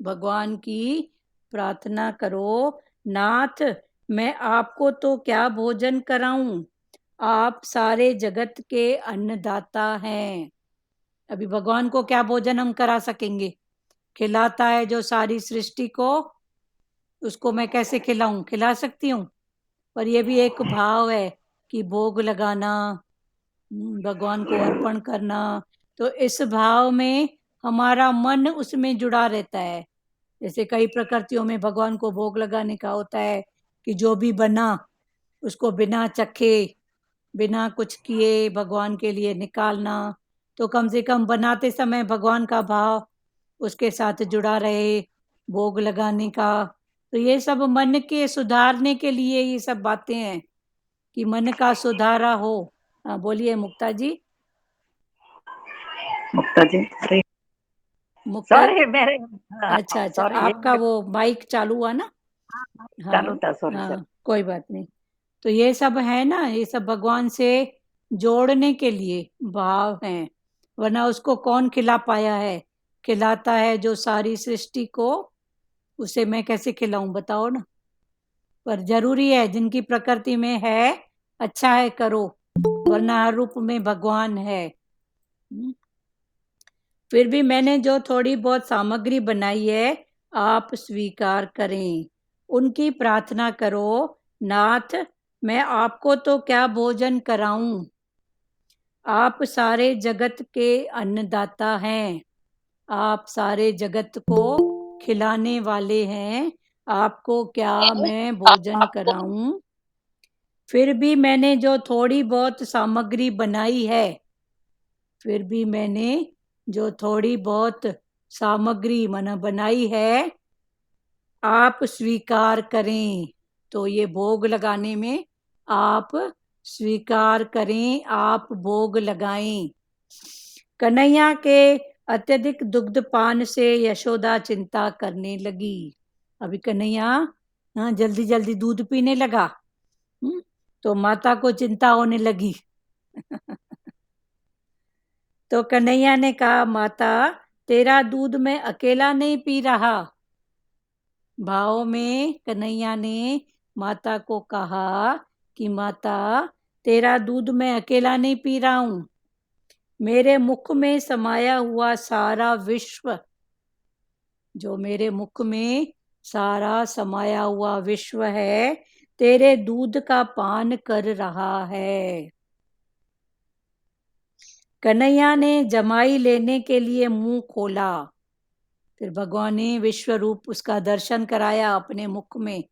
भगवान की प्रार्थना करो। नाथ, मैं आपको तो क्या भोजन कराऊं, आप सारे जगत के अन्नदाता हैं। अभी भगवान को क्या भोजन हम करा सकेंगे? खिलाता है जो सारी सृष्टि को, उसको मैं कैसे खिलाऊं? खिला सकती हूँ, पर ये भी एक भाव है कि भोग लगाना, भगवान को अर्पण करना। तो इस भाव में हमारा मन उसमें जुड़ा रहता है। जैसे कई प्रकृतियों में भगवान को भोग लगाने का होता है कि जो भी बना उसको बिना चखे, बिना कुछ किए भगवान के लिए निकालना। तो कम से कम बनाते समय भगवान का भाव उसके साथ जुड़ा रहे, भोग लगाने का। तो ये सब मन के सुधारने के लिए ये सब बातें हैं कि मन का सुधारा हो। बोलिए मुक्ता जी। मुक्ता जी, मुक्ता, सॉरी मेरे, अच्छा अच्छा, सॉरी ये आपका वो माइक चालू हुआ ना? चालू हाँ था, सॉरी सर। हाँ, कोई बात नहीं। तो ये सब है ना, ये सब भगवान से जोड़ने के लिए भाव हैं, वरना उसको कौन खिला पाया है? खिलाता है जो सारी सृष्टि को, उसे मैं कैसे खिलाऊं, बताओ ना। पर जरूरी है, जिनकी प्रकृति में है, अच्छा है करो, वरना हर रूप में भगवान है। फिर भी मैंने जो थोड़ी बहुत सामग्री बनाई है, आप स्वीकार करें। उनकी प्रार्थना करो, नाथ, मैं आपको तो क्या भोजन कराऊं, आप सारे जगत के अन्नदाता हैं, आप सारे जगत को खिलाने वाले हैं, आपको क्या मैं भोजन कराऊं? फिर भी मैंने जो थोड़ी बहुत सामग्री बनाई है, फिर भी मैंने जो थोड़ी बहुत सामग्री बनाई है, आप स्वीकार करें। तो ये भोग लगाने में आप स्वीकार करें, आप भोग लगाएं। कन्हैया के अत्यधिक दुग्धपान से यशोदा चिंता करने लगी। अभी कन्हैया जल्दी जल्दी दूध पीने लगा, तो माता को चिंता होने लगी। तो कन्हैया ने कहा, माता तेरा दूध मैं अकेला नहीं पी रहा। भाव में कन्हैया ने माता को कहा कि माता तेरा दूध मैं अकेला नहीं पी रहा हूं, मेरे मुख में समाया हुआ सारा विश्व, जो मेरे मुख में सारा समाया हुआ विश्व है, तेरे दूध का पान कर रहा है। कन्हैया ने जमाई लेने के लिए मुंह खोला। फिर भगवान ने विश्व रूप उसका दर्शन कराया अपने मुख में।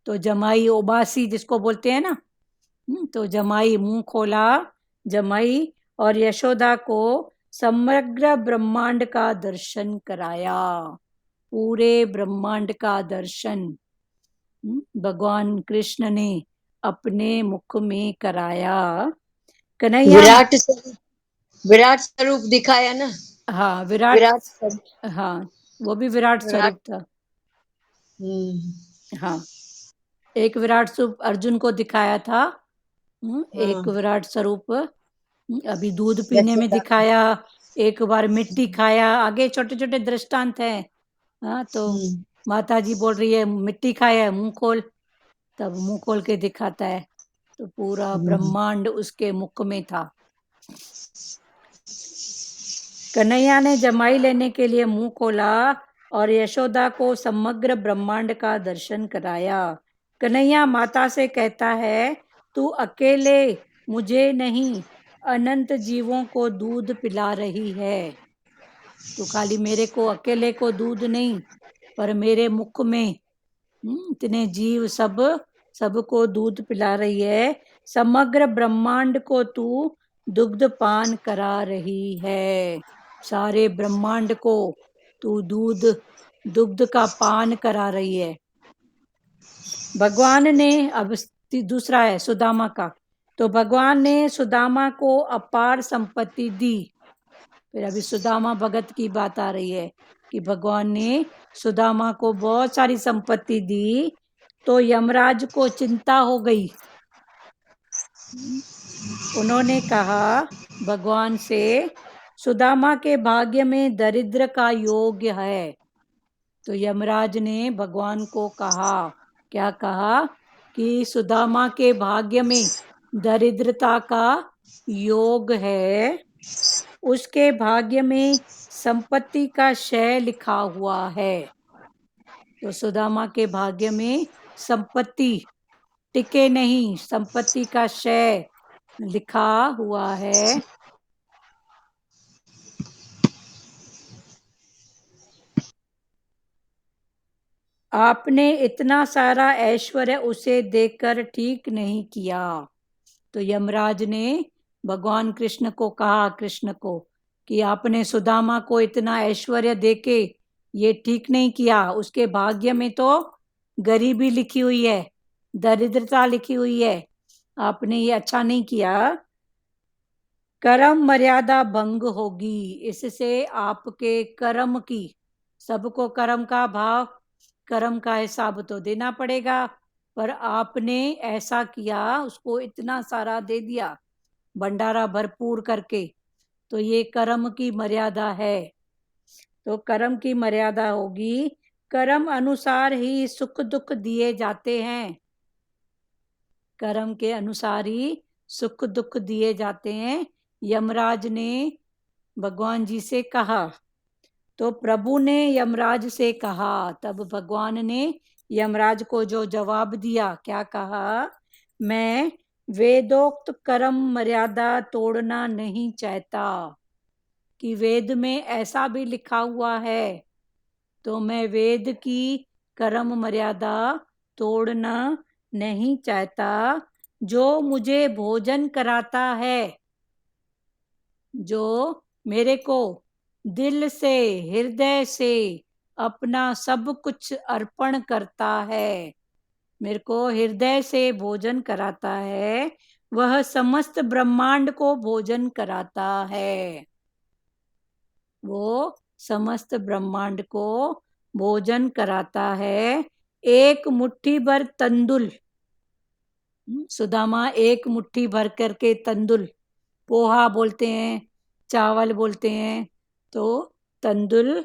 तो जमाई उबासी जिसको बोलते हैं ना, तो जमाई मुंह खोला, जमाई और यशोदा को समग्र ब्रह्मांड का दर्शन कराया, पूरे ब्रह्मांड का दर्शन भगवान कृष्ण ने अपने मुख में कराया। कन्हैया विराट स्वरूप दिखाया ना। हाँ, विराट हाँ, वो भी विराट स्वरूप था। हाँ, एक विराट स्वरूप अर्जुन को दिखाया था, एक विराट स्वरूप अभी दूध पीने में दिखाया, एक बार मिट्टी खाया, आगे छोटे छोटे दृष्टांत हैं। हाँ, तो माता जी बोल रही है मिट्टी खाया है, मुंह खोल, तब मुंह खोल के दिखाता है। तो पूरा ब्रह्मांड उसके मुख में था। कन्हैया ने जमाई लेने के लिए मुंह खोला और यशोदा को समग्र ब्रह्मांड का दर्शन कराया। कन्हैया माता से कहता है, तू अकेले मुझे नहीं, अनंत जीवों को दूध पिला रही है। तू खाली मेरे को अकेले को दूध नहीं, पर मेरे मुख में इतने जीव सबको दूध पिला रही है। समग्र ब्रह्मांड को तू दुग्ध पान करा रही है। सारे ब्रह्मांड को तू दुग्ध का पान करा रही है। भगवान ने, अब दूसरा है सुदामा का, तो भगवान ने सुदामा को अपार संपत्ति दी। फिर अभी सुदामा भगत की बात आ रही है कि भगवान ने सुदामा को बहुत सारी संपत्ति दी। तो यमराज को चिंता हो गई। उन्होंने कहा भगवान से, सुदामा के भाग्य में दरिद्र का योग्य है। तो यमराज ने भगवान को कहा, क्या कहा कि सुदामा के भाग्य में दरिद्रता का योग है, उसके भाग्य में संपत्ति का क्षय लिखा हुआ है। तो सुदामा के भाग्य में संपत्ति टिके नहीं, संपत्ति का क्षय लिखा हुआ है। आपने इतना सारा ऐश्वर्य उसे देकर ठीक नहीं किया। तो यमराज ने भगवान कृष्ण को कहा, कृष्ण को, कि आपने सुदामा को इतना ऐश्वर्य देके ये ठीक नहीं किया। उसके भाग्य में तो गरीबी लिखी हुई है, दरिद्रता लिखी हुई है, आपने ये अच्छा नहीं किया। कर्म मर्यादा भंग होगी, इससे आपके कर्म की, सबको कर्म का भाव, कर्म का हिसाब तो देना पड़ेगा, पर आपने ऐसा किया, उसको इतना सारा दे दिया भंडारा भरपूर करके, तो ये कर्म की मर्यादा है। तो कर्म की मर्यादा होगी, कर्म अनुसार ही सुख दुख दिए जाते हैं, कर्म के अनुसार ही सुख दुख दिए जाते हैं। यमराज ने भगवान जी से कहा, तो प्रभु ने यमराज से कहा, तब भगवान ने यमराज को जो जवाब दिया, क्या कहा, मैं वेदोक्त कर्म मर्यादा तोड़ना नहीं चाहता, कि वेद में ऐसा भी लिखा हुआ है, तो मैं वेद की कर्म मर्यादा तोड़ना नहीं चाहता। जो मुझे भोजन कराता है, जो मेरे को दिल से, हृदय से अपना सब कुछ अर्पण करता है, मेरे को हृदय से भोजन कराता है, वह समस्त ब्रह्मांड को भोजन कराता है। वो समस्त ब्रह्मांड को भोजन कराता है। एक मुट्ठी भर तंदुल, सुदामा एक मुट्ठी भर करके तंदुल, पोहा बोलते हैं, चावल बोलते हैं, तो तंदुल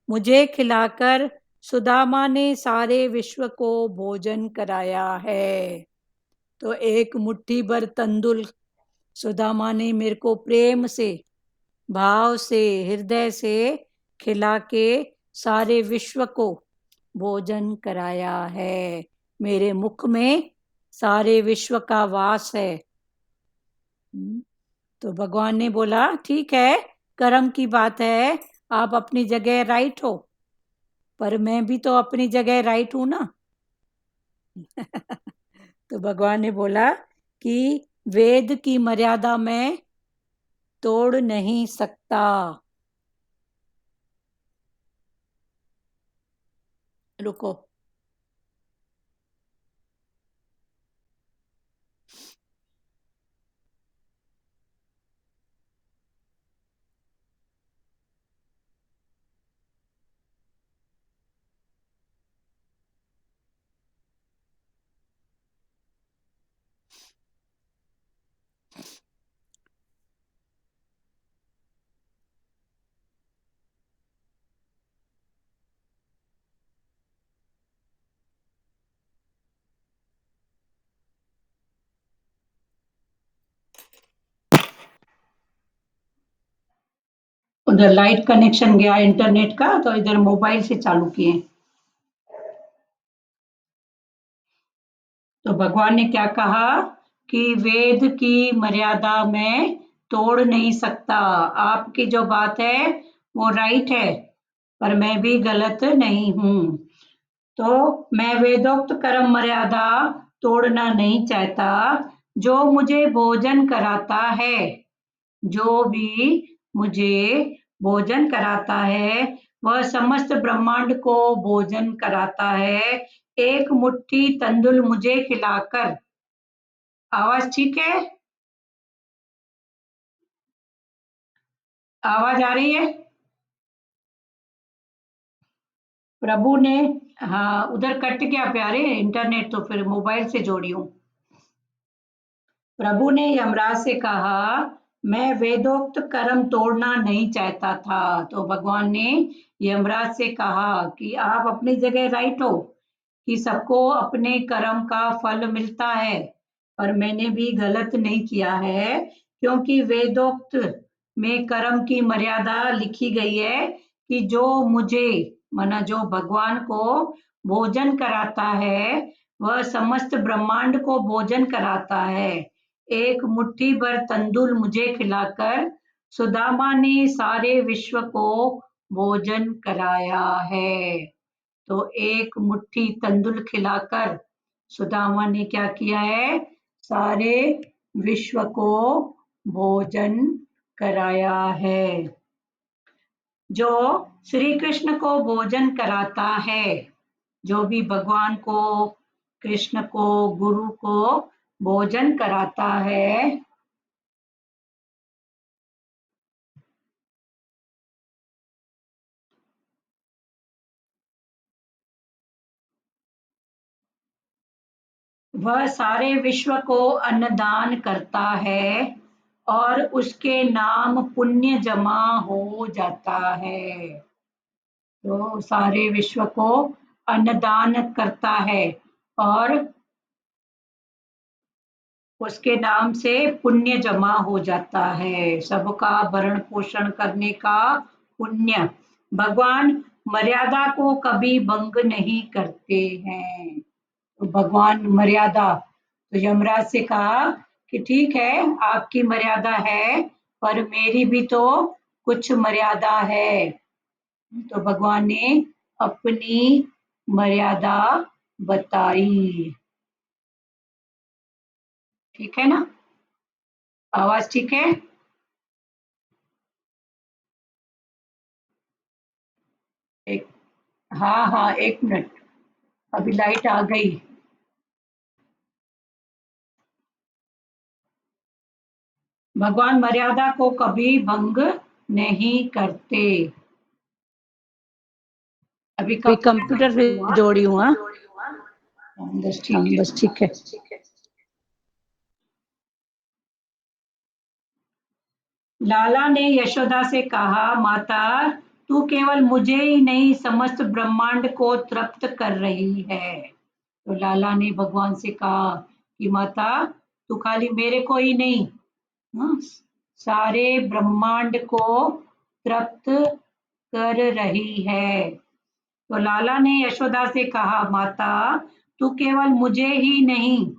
मुझे खिलाकर सुदामा ने सारे विश्व को भोजन कराया है। तो एक मुट्ठी भर तंदुल सुदामा ने मेरे को प्रेम से, भाव से, हृदय से खिला के सारे विश्व को भोजन कराया है। मेरे मुख में सारे विश्व का वास है। तो भगवान ने बोला ठीक है, कर्म की बात है, आप अपनी जगह राइट हो, पर मैं भी तो अपनी जगह राइट हूं ना। तो भगवान ने बोला कि वेद की मर्यादा मैं तोड़ नहीं सकता। रुको। उधर लाइट कनेक्शन गया इंटरनेट का, तो इधर मोबाइल से चालू किए। तो भगवान ने क्या कहा कि वेद की मर्यादा मैं तोड़ नहीं सकता। आपकी जो बात है वो राइट है, पर मैं भी गलत नहीं हूं। तो मैं वेदोक्त कर्म मर्यादा तोड़ना नहीं चाहता। जो मुझे भोजन कराता है, जो भी मुझे भोजन कराता है, वह समस्त ब्रह्मांड को भोजन कराता है। एक मुट्ठी तंदुल मुझे खिलाकर। आवाज ठीक है? आवाज आ रही है? प्रभु ने, हाँ उधर कट गया प्यारे इंटरनेट, तो फिर मोबाइल से जोड़ी हूँ। प्रभु ने यमराज से कहा, मैं वेदोक्त कर्म तोड़ना नहीं चाहता था। तो भगवान ने यमराज से कहा कि आप अपनी जगह राइट हो, कि सबको अपने कर्म का फल मिलता है, पर मैंने भी गलत नहीं किया है, क्योंकि वेदोक्त में कर्म की मर्यादा लिखी गई है कि जो मुझे, माना जो भगवान को भोजन कराता है, वह समस्त ब्रह्मांड को भोजन कराता है। एक मुट्ठी भर तंदुल मुझे खिलाकर सुदामा ने सारे विश्व को भोजन कराया है। तो एक मुट्ठी तंदुल खिलाकर सुदामा ने क्या किया है? सारे विश्व को भोजन कराया है। जो श्री कृष्ण को भोजन कराता है, जो भी भगवान को, कृष्ण को, गुरु को भोजन कराता है, वह सारे विश्व को अन्नदान करता है और उसके नाम पुण्य जमा हो जाता है। तो सारे विश्व को अन्नदान करता है और उसके नाम से पुण्य जमा हो जाता है। सबका भरण पोषण करने का पुण्य। भगवान मर्यादा को कभी भंग नहीं करते हैं। तो भगवान मर्यादा, तो यमराज से कहा कि ठीक है आपकी मर्यादा है, पर मेरी भी तो कुछ मर्यादा है। तो भगवान ने अपनी मर्यादा बताई। ठीक है ना? आवाज ठीक है? एक हाँ हाँ, 1 मिनट, अभी लाइट आ गई। भगवान मर्यादा को कभी भंग नहीं करते। अभी कंप्यूटर से जोड़ी हूँ। हाँ बस ठीक है, बस ठीक है। लाला ने यशोदा से कहा, माता तू केवल मुझे ही नहीं समस्त ब्रह्मांड को तृप्त कर रही है। तो लाला ने भगवान से कहा कि माता तू खाली मेरे को ही नहीं, हाँ, सारे ब्रह्मांड को तृप्त कर रही है। तो लाला ने यशोदा से कहा, माता तू केवल मुझे ही नहीं,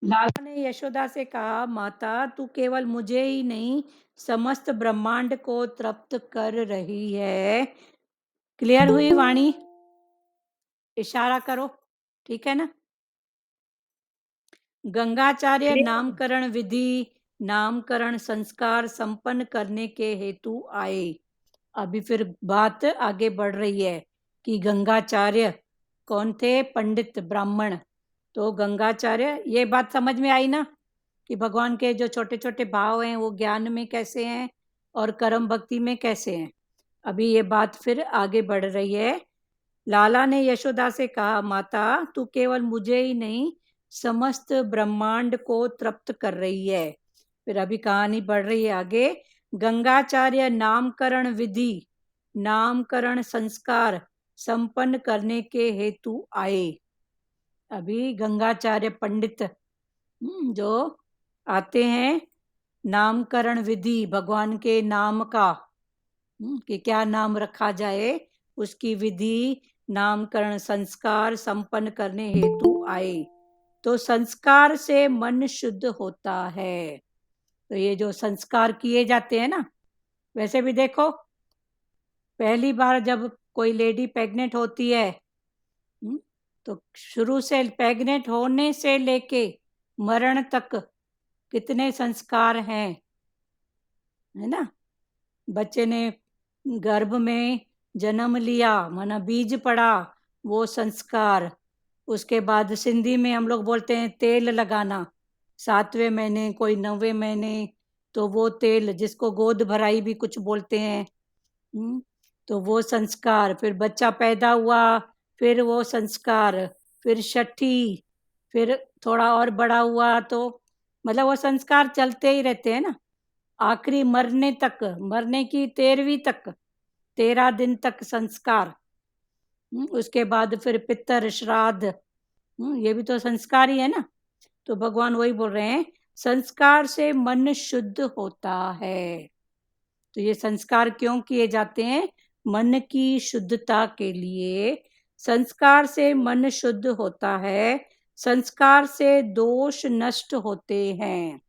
लाला ने यशोदा से कहा, माता तू केवल मुझे ही नहीं समस्त ब्रह्मांड को तृप्त कर रही है। क्लियर हुई वाणी? इशारा करो, ठीक है ना? गंगाचार्य नामकरण विधि, नामकरण संस्कार संपन्न करने के हेतु आए। अभी फिर बात आगे बढ़ रही है कि गंगाचार्य कौन थे? पंडित ब्राह्मण। तो गंगाचार्य, ये बात समझ में आई ना कि भगवान के जो छोटे छोटे भाव हैं वो ज्ञान में कैसे हैं और कर्म भक्ति में कैसे हैं। अभी ये बात फिर आगे बढ़ रही है। लाला ने यशोदा से कहा, माता तू केवल मुझे ही नहीं समस्त ब्रह्मांड को तृप्त कर रही है। फिर अभी कहानी बढ़ रही है आगे। गंगाचार्य नामकरण विधि, नामकरण संस्कार संपन्न करने के हेतु आए। अभी गंगाचार्य पंडित जो आते हैं, नामकरण विधि, भगवान के नाम का, कि क्या नाम रखा जाए उसकी विधि, नामकरण संस्कार संपन्न करने हेतु आए। तो संस्कार से मन शुद्ध होता है। तो ये जो संस्कार किए जाते हैं ना, वैसे भी देखो, पहली बार जब कोई लेडी प्रेग्नेंट होती है, तो शुरू से प्रेग्नेंट होने से लेके मरण तक कितने संस्कार हैं, है ना? बच्चे ने गर्भ में जन्म लिया, माना बीज पड़ा, वो संस्कार। उसके बाद सिंधी में हम लोग बोलते हैं तेल लगाना, 7वें महीने, कोई 9वें महीने, तो वो तेल, जिसको गोद भराई भी कुछ बोलते हैं, तो वो संस्कार। फिर बच्चा पैदा हुआ, फिर वो संस्कार, फिर छठी, फिर थोड़ा और बड़ा हुआ, तो मतलब वो संस्कार चलते ही रहते हैं ना, आखिरी मरने तक, मरने की 13वीं तक, 13 दिन तक संस्कार। उसके बाद फिर पितर श्राद्ध, ये भी तो संस्कार ही है ना। तो भगवान वही बोल रहे हैं, संस्कार से मन शुद्ध होता है। तो ये संस्कार क्यों किए जाते हैं? मन की शुद्धता के लिए। संस्कार से मन शुद्ध होता है, संस्कार से दोष नष्ट होते हैं।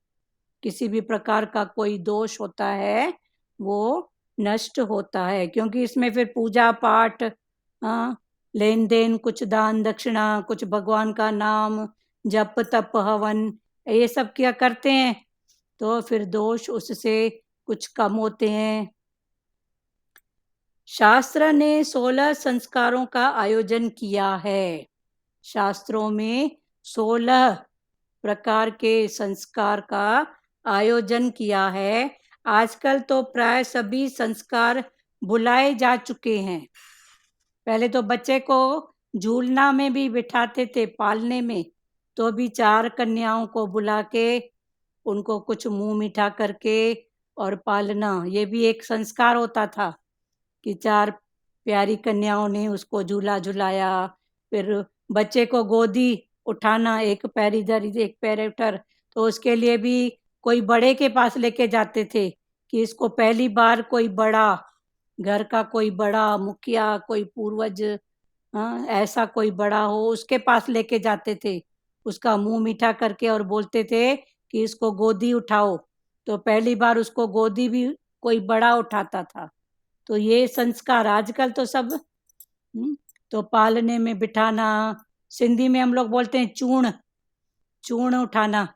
किसी भी प्रकार का कोई दोष होता है वो नष्ट होता है, क्योंकि इसमें फिर पूजा पाठ, लेन देन, कुछ दान दक्षिणा, कुछ भगवान का नाम, जप तप हवन, ये सब क्या करते हैं, तो फिर दोष उससे कुछ कम होते हैं। शास्त्र ने 16 संस्कारों का आयोजन किया है। शास्त्रों में 16 प्रकार के संस्कार का आयोजन किया है। आजकल तो प्राय सभी संस्कार भुलाए जा चुके हैं। पहले तो बच्चे को झूलना में भी बिठाते थे, पालने में, तो भी 4 कन्याओं को बुला के उनको कुछ मुंह मीठा करके और पालना, ये भी एक संस्कार होता था कि 4 प्यारी कन्याओं ने उसको झूला झुलाया। फिर बच्चे को गोदी उठाना, एक पैर इधर एक पैर उधर, तो उसके लिए भी कोई बड़े के पास लेके जाते थे कि इसको पहली बार कोई बड़ा, घर का कोई बड़ा मुखिया, कोई पूर्वज, ऐसा कोई बड़ा हो, उसके पास लेके जाते थे। उसका मुंह मीठा करके और बोलते थे कि इसको गोदी उठाओ, तो पहली बार उसको गोदी भी कोई बड़ा उठाता था। तो ये संस्कार आजकल तो सब तो पालने में बिठाना, सिंधी में हम लोग बोलते हैं चूर्ण, चूर्ण उठाना,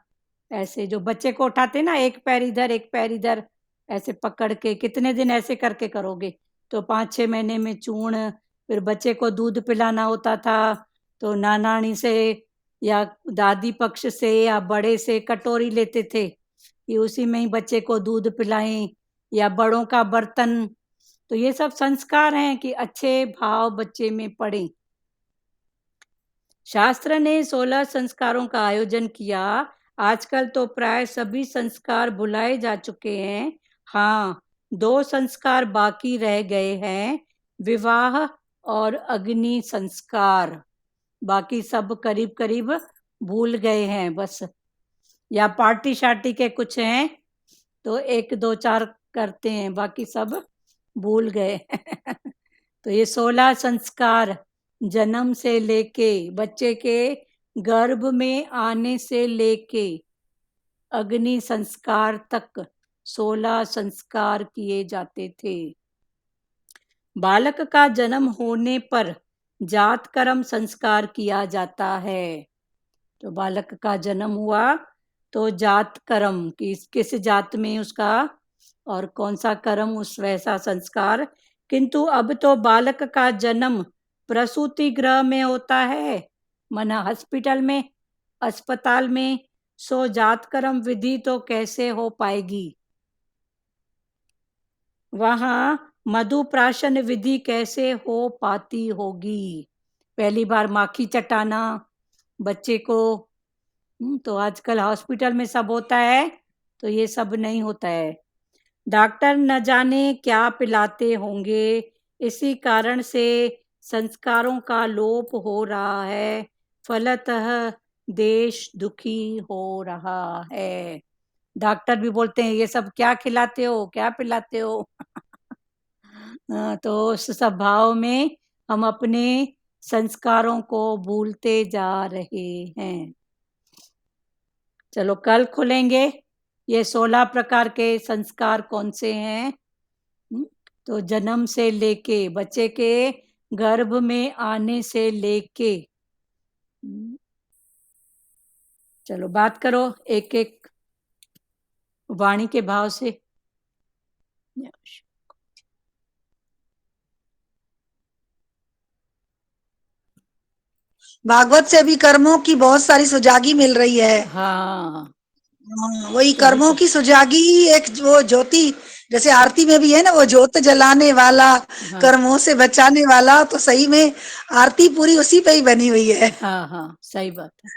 ऐसे जो बच्चे को उठाते ना, एक पैर इधर एक पैर इधर ऐसे पकड़ के, कितने दिन ऐसे करके करोगे, तो 5-6 महीने में चूर्ण। फिर बच्चे को दूध पिलाना होता था, तो नानानी से या दादी पक्ष से या बड़े से कटोरी लेते थे कि उसी में ही बच्चे को दूध पिलाएं, या बड़ों का बर्तन। तो ये सब संस्कार हैं कि अच्छे भाव बच्चे में पड़े। शास्त्र ने 16 संस्कारों का आयोजन किया। आजकल तो प्राय सभी संस्कार भुलाए जा चुके हैं। हाँ, 2 संस्कार बाकी रह गए हैं, विवाह और अग्नि संस्कार। बाकी सब करीब करीब भूल गए हैं बस, या पार्टी शार्टी के कुछ हैं तो 1 2 4 करते हैं, बाकी सब भूल गए। तो ये 16 संस्कार जन्म से लेके बच्चे के गर्भ में आने से लेके अग्नि संस्कार तक 16 संस्कार किए जाते थे। बालक का जन्म होने पर जात कर्म संस्कार किया जाता है। तो बालक का जन्म हुआ तो जात कर्म, किस जात में उसका और कौन सा कर्म, उस वैसा संस्कार। किंतु अब तो बालक का जन्म प्रसूति गृह में होता है, माना हॉस्पिटल में, अस्पताल में, सो जात कर्म विधि तो कैसे हो पाएगी। वहां मधुप्राशन विधि कैसे हो पाती होगी। पहली बार माखी चटाना बच्चे को, तो आजकल हॉस्पिटल में सब होता है, तो ये सब नहीं होता है। डॉक्टर न जाने क्या पिलाते होंगे, इसी कारण से संस्कारों का लोप हो रहा है, फलतः देश दुखी हो रहा है। डॉक्टर भी बोलते हैं ये सब क्या खिलाते हो, क्या पिलाते हो। तो उस स्वभाव में हम अपने संस्कारों को भूलते जा रहे हैं। चलो कल खुलेंगे ये 16 प्रकार के संस्कार कौन से हैं। तो जन्म से लेके बच्चे के गर्भ में आने से लेके, चलो बात करो एक एक वाणी के भाव से। भागवत से भी कर्मों की बहुत सारी सुजागी मिल रही है। हाँ, वही सही कर्मों का। की सुजागी ही एक वो ज्योति, जैसे आरती में भी है ना, वो ज्योत जलाने वाला, हाँ कर्मों से बचाने वाला, तो सही में आरती पूरी उसी पे ही बनी हुई है। हाँ हाँ, सही बात है।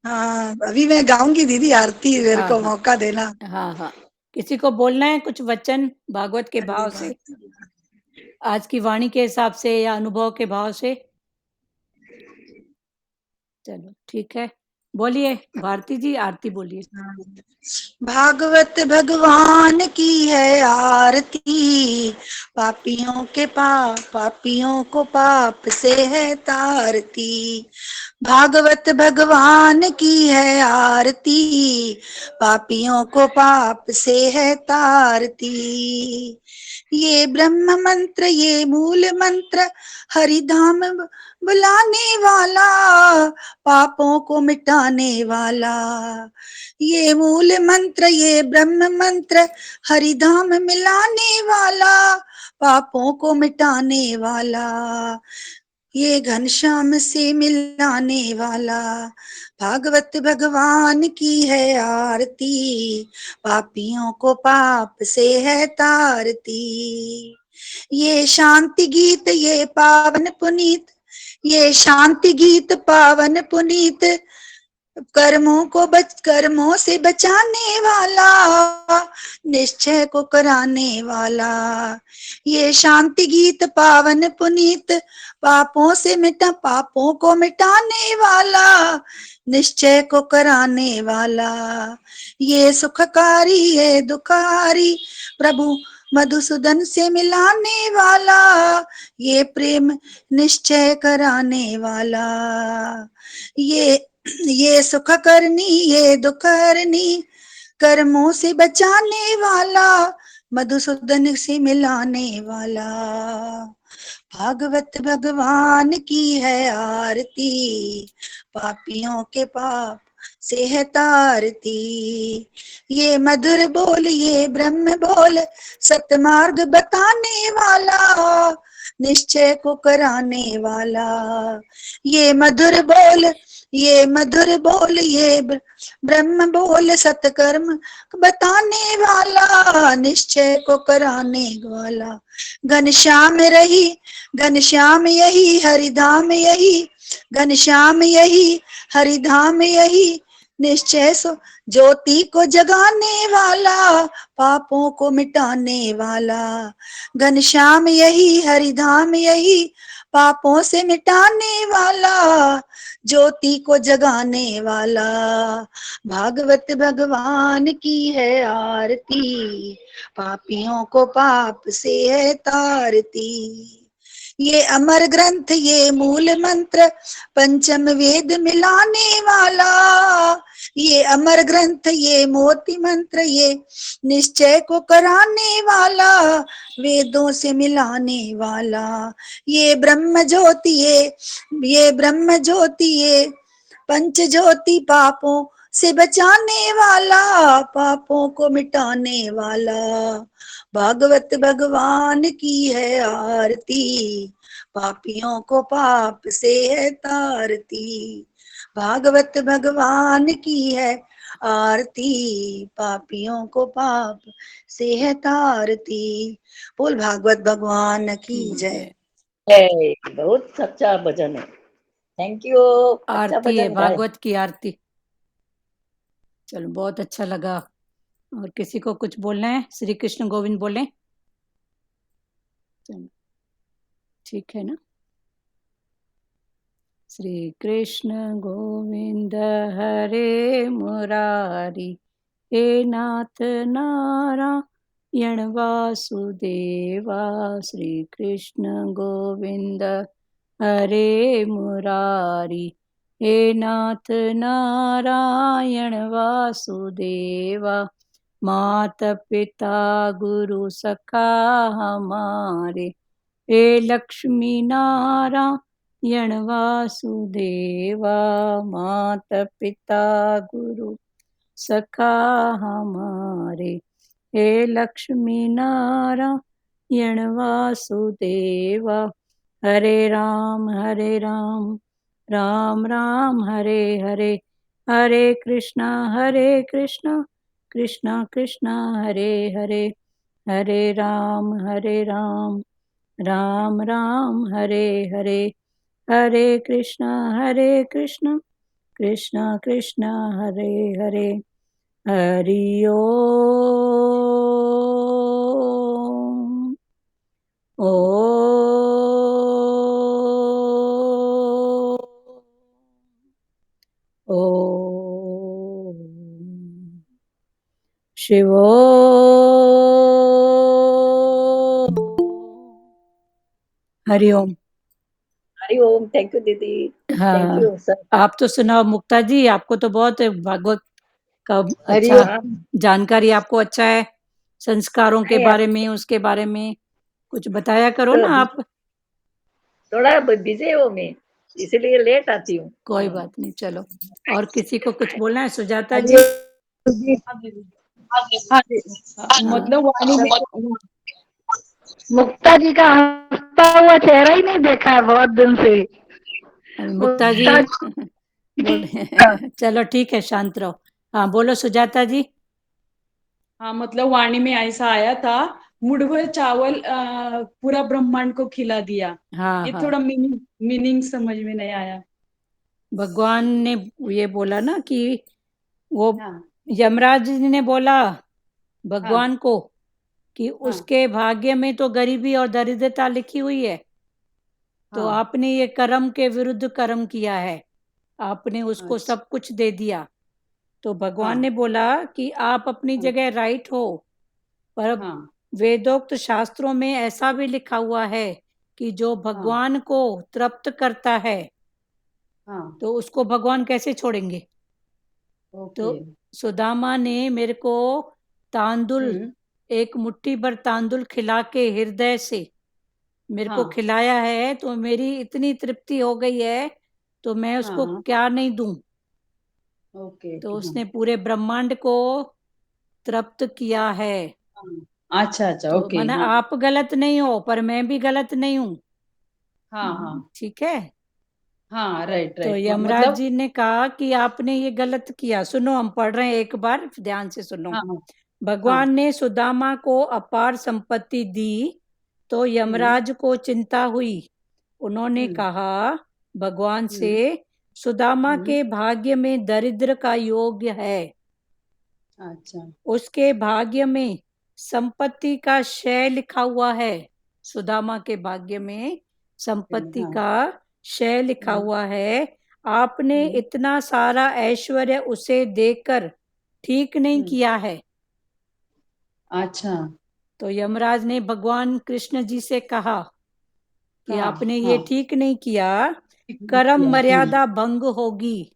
हाँ, अभी मैं गाऊंगी दीदी आरती, मेरे हाँ को हाँ मौका देना। हाँ हाँ, किसी को बोलना है कुछ वचन भागवत के अरे भाव से, बात, आज की वाणी के हिसाब से या अनुभव के भाव से। चलो ठीक है, बोलिए भारती जी, आरती बोलिए। भागवत भगवान की है आरती, पापियों के पापियों को पाप से है तारती। भागवत भगवान की है आरती, पापियों को पाप से है तारती। ये ब्रह्म मंत्र, ये मूल मंत्र, हरिधाम बुलाने वाला, पापों को मिटाने वाला। ये मूल मंत्र, ये ब्रह्म मंत्र, हरिधाम मिलाने वाला, पापों को मिटाने वाला। ये घनश्याम से मिलाने वाला। भागवत भगवान की है आरती, पापियों को पाप से है तारती। ये शांति गीत, ये पावन पुनीत, ये शांति गीत पावन पुनीत, कर्मों से बचाने वाला, निश्चय को कराने वाला। ये शांति गीत पावन पुनीत, पापों को मिटाने वाला, निश्चय को कराने वाला। ये सुखकारी, ये दुखारी, प्रभु मधुसूदन से मिलाने वाला, ये प्रेम निश्चय कराने वाला। ये ये सुख करनी ये दुख हरनी, कर्मों से बचाने वाला, मधुसूदन से मिलाने वाला। भागवत भगवान की है आरती, पापियों के पाप से है तारती। ये मधुर बोल ये ब्रह्म बोल, सतमार्ग बताने वाला, निश्चय को कराने वाला। ये मधुर बोल ये मधुर बोल ये ब्रह्म बोल, सतकर्म बताने वाला, निश्चय को कराने वाला। घनश्याम रही घनश्याम यही हरिधाम यही, घनश्याम यही हरिधाम यही, निश्चय सो ज्योति को जगाने वाला, पापों को मिटाने वाला। घनश्याम यही हरिधाम यही, पापों से मिटाने वाला, ज्योति को जगाने वाला। भागवत भगवान की है आरती, पापियों को पाप से है तारती। ये अमर ग्रंथ ये मूल मंत्र, पंचम वेद मिलाने वाला। ये अमर ग्रंथ ये मोती मंत्र, ये निश्चय को कराने वाला, वेदों से मिलाने वाला। ये ब्रह्म ज्योति ये ब्रह्म ज्योति ये पंच ज्योति, पापों से बचाने वाला, पापों को मिटाने वाला। भागवत भगवान की है आरती, पापियों को पाप से है तारती। भागवत भगवान की है आरती, पापियों को पाप से है तारती। बोल भागवत भगवान की जय। बहुत अच्छा भजन है। Thank you. अच्छा आरती है, भजन गाए। भागवत की आरती। चलो, बहुत अच्छा लगा। और किसी को कुछ बोलना है? श्री कृष्ण गोविंद बोलें? चलो, ठीक है ना। श्री कृष्ण गोविंद हरे मुरारी, हे नाथ नारायण वासुदेवा। श्री कृष्ण गोविंद हरे मुरारी, हे नाथ नारायण वासुदेवा। मात पिता गुरु सखा हमारे, हे लक्ष्मी नारायण वासुदेवा। मात पिता गुरु सखा हमारे, हे लक्ष्मी नारायण वासुदेवा। हरे राम राम राम हरे हरे, हरे कृष्णा कृष्णा कृष्णा हरे हरे, हरे राम राम राम हरे हरे, हरे कृष्णा कृष्णा कृष्णा हरे हरे। हरि ओम। ओम शिवो। हरि ओम। हरि ओम। थैंक यू दीदी। थैंक हाँ, यू सर। आप तो सुनाओ मुक्ता जी, आपको तो बहुत भागवत का हरि अच्छा हाँ, जानकारी, आपको अच्छा है संस्कारों के नहीं, बारे में, उसके बारे में कुछ बताया करो तो ना आप। थोड़ा बिजी हूँ मैं, इसलिए लेट आती हूँ। कोई बात नहीं, चलो। और किसी को कुछ बोलना है? सुजाता जी। हाँ जी, हाँ जी। हाँ, मतलब वाणी में मुक्ता जी का हंसता हुआ चेहरा ही नहीं देखा है बहुत दिन से। मुक्ता जी मुक्ता बोल चलो ठीक है, शांत रहो। हाँ, बोलो सुजाता जी। हाँ, मतलब वाणी में ऐसा आया था, मुठभर चावल पूरा ब्रह्मांड को खिला दिया। हाँ ये हाँ, थोड़ा मीनिंग समझ में नहीं आया। भगवान ने ये बोला ना कि वो हाँ यमराज जी ने बोला हाँ भगवान को कि हाँ उसके भाग्य में तो गरीबी और दरिद्रता लिखी हुई है, तो हाँ। आपने ये कर्म के विरुद्ध कर्म किया है, आपने उसको अच्छा। सब कुछ दे दिया। तो भगवान ने हाँ बोला कि आप अपनी हाँ जगह राइट हो, पर हाँ वेदोक्त शास्त्रों में ऐसा भी लिखा हुआ है कि जो हाँ भगवान को तृप्त करता है हाँ तो उसको भगवान कैसे छोड़ेंगे? तो ओके सुदामा ने मेरे को तांदुल, हम्म एक मुट्ठी भर तांदुल खिला के हृदय से मेरे को हाँ खिलाया है, तो मेरी इतनी तृप्ति हो गई है, तो मैं हाँ उसको हाँ क्या नहीं दूं? ओके तो ओके हाँ उसने पूरे ब्रह्मांड को तृप्त किया है। हाँ अच्छा अच्छा तो ओके माना हाँ आप गलत नहीं हो, पर मैं भी गलत नहीं हूं। हाँ हाँ ठीक है। हाँ राइट तो राइट यमराज मतलब जी ने कहा कि आपने ये गलत किया। सुनो, हम पढ़ रहे हैं, एक बार ध्यान से सुनो। हाँ हाँ हाँ भगवान ने सुदामा को अपार संपत्ति दी, तो हम्म यमराज को चिंता हुई। उन्होंने हम्म कहा भगवान से, हम्म सुदामा हम्म के भाग्य में दरिद्र का योग्य है, अच्छा उसके भाग्य में संपत्ति का क्षय लिखा हुआ है। सुदामा के भाग्य में संपत्ति हाँ का क्षय लिखा हम्म हुआ है। आपने हम्म इतना सारा ऐश्वर्य उसे देकर ठीक नहीं हम्म किया है। अच्छा तो यमराज ने भगवान कृष्ण जी से कहा कि हाँ आपने ये हाँ ठीक नहीं किया, ठीक नहीं कर्म किया मर्यादा भंग होगी।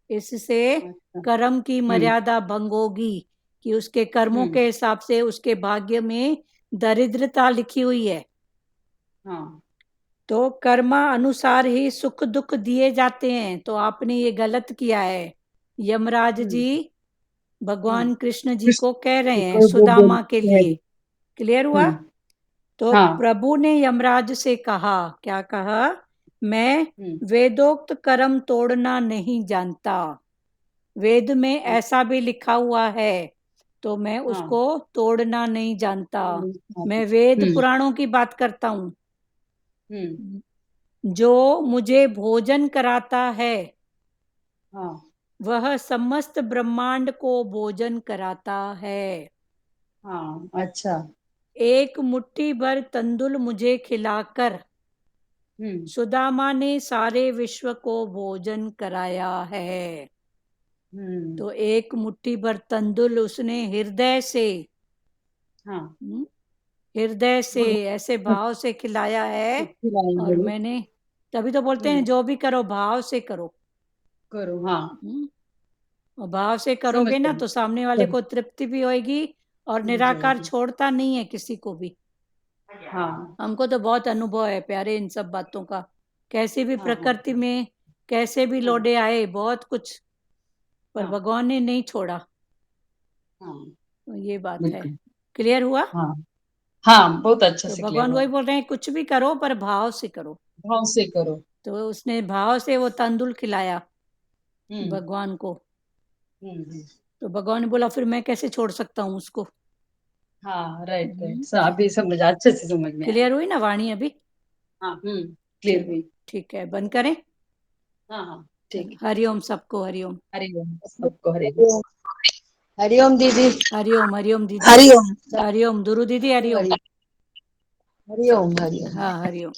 इससे अच्छा कर्म की हम्म मर्यादा भंग होगी, कि उसके कर्मों हम्म के हिसाब से उसके भाग्य में दरिद्रता लिखी हुई है। हाँ तो कर्मा अनुसार ही सुख दुख दिए जाते हैं, तो आपने ये गलत किया है। यमराज हम्म जी हम्म भगवान कृष्ण जी कृष्ण को कह रहे हैं को वो बोल सुदामा के कह लिए। रही क्लियर हुआ? हम्म तो हाँ प्रभु ने यमराज से कहा, क्या कहा? मैं हम्म वेदोक्त कर्म तोड़ना नहीं जानता। वेद में ऐसा भी लिखा हुआ है, तो मैं हाँ उसको तोड़ना नहीं जानता। मैं वेद हम्म पुराणों की बात करता हूँ। हम्म जो मुझे भोजन कराता है, हाँ वह समस्त ब्रह्मांड को भोजन कराता है। हाँ अच्छा एक मुट्ठी भर तंदुल मुझे खिलाकर हम्म सुदामा ने सारे विश्व को भोजन कराया है। हम्म तो एक मुट्ठी भर तंदुल उसने हृदय से, हाँ हम्म, हृदय से ऐसे भगवान भाव से खिलाया है। को खिलाएंगे और मैंने, तभी तो बोलते हैं हम्म जो भी करो भाव से करो। करो हाँ हम्म, और भाव से समझ करोगे ना, गई तो सामने वाले कर को तृप्ति भी होगी। और मिल निराकार जाएगी छोड़ता नहीं है किसी को भी। हाँ हमको तो बहुत अनुभव है प्यारे इन सब बातों का। कैसी भी हाँ हाँ प्रकृति में कैसे भी हाँ लौटे आए, बहुत कुछ, पर हाँ भगवान ने नहीं छोड़ा। हाँ तो ये बात है। बिल्कुल क्लियर हुआ? हाँ हाँ बहुत अच्छा तो से क्लियर भगवान हुआ वही बोल रहे हैं, कुछ भी करो पर भाव से करो। भाव से करो तो उसने भाव से वो तंदुल खिलाया हम्म भगवान को। हम्म तो भगवान ने बोला फिर मैं कैसे छोड़ सकता हूँ उसको। हाँ राइट राइट अभी समझ अच्छे से समझ में आया क्लियर हुई ना वाणी अभी? हाँ क्लियर चलो हुई ठीक है, बंद करें। हाँ हाँ ठीक चलो, है हरिओम सबको, हरिओम। हरिओम सबको हरिओम हरिओम दीदी हरिओम, हरिओम दीदी। हरिओम हरिओम दुरु दीदी, हरिओम। हरिओम हरिओम हाँ, हरिओम।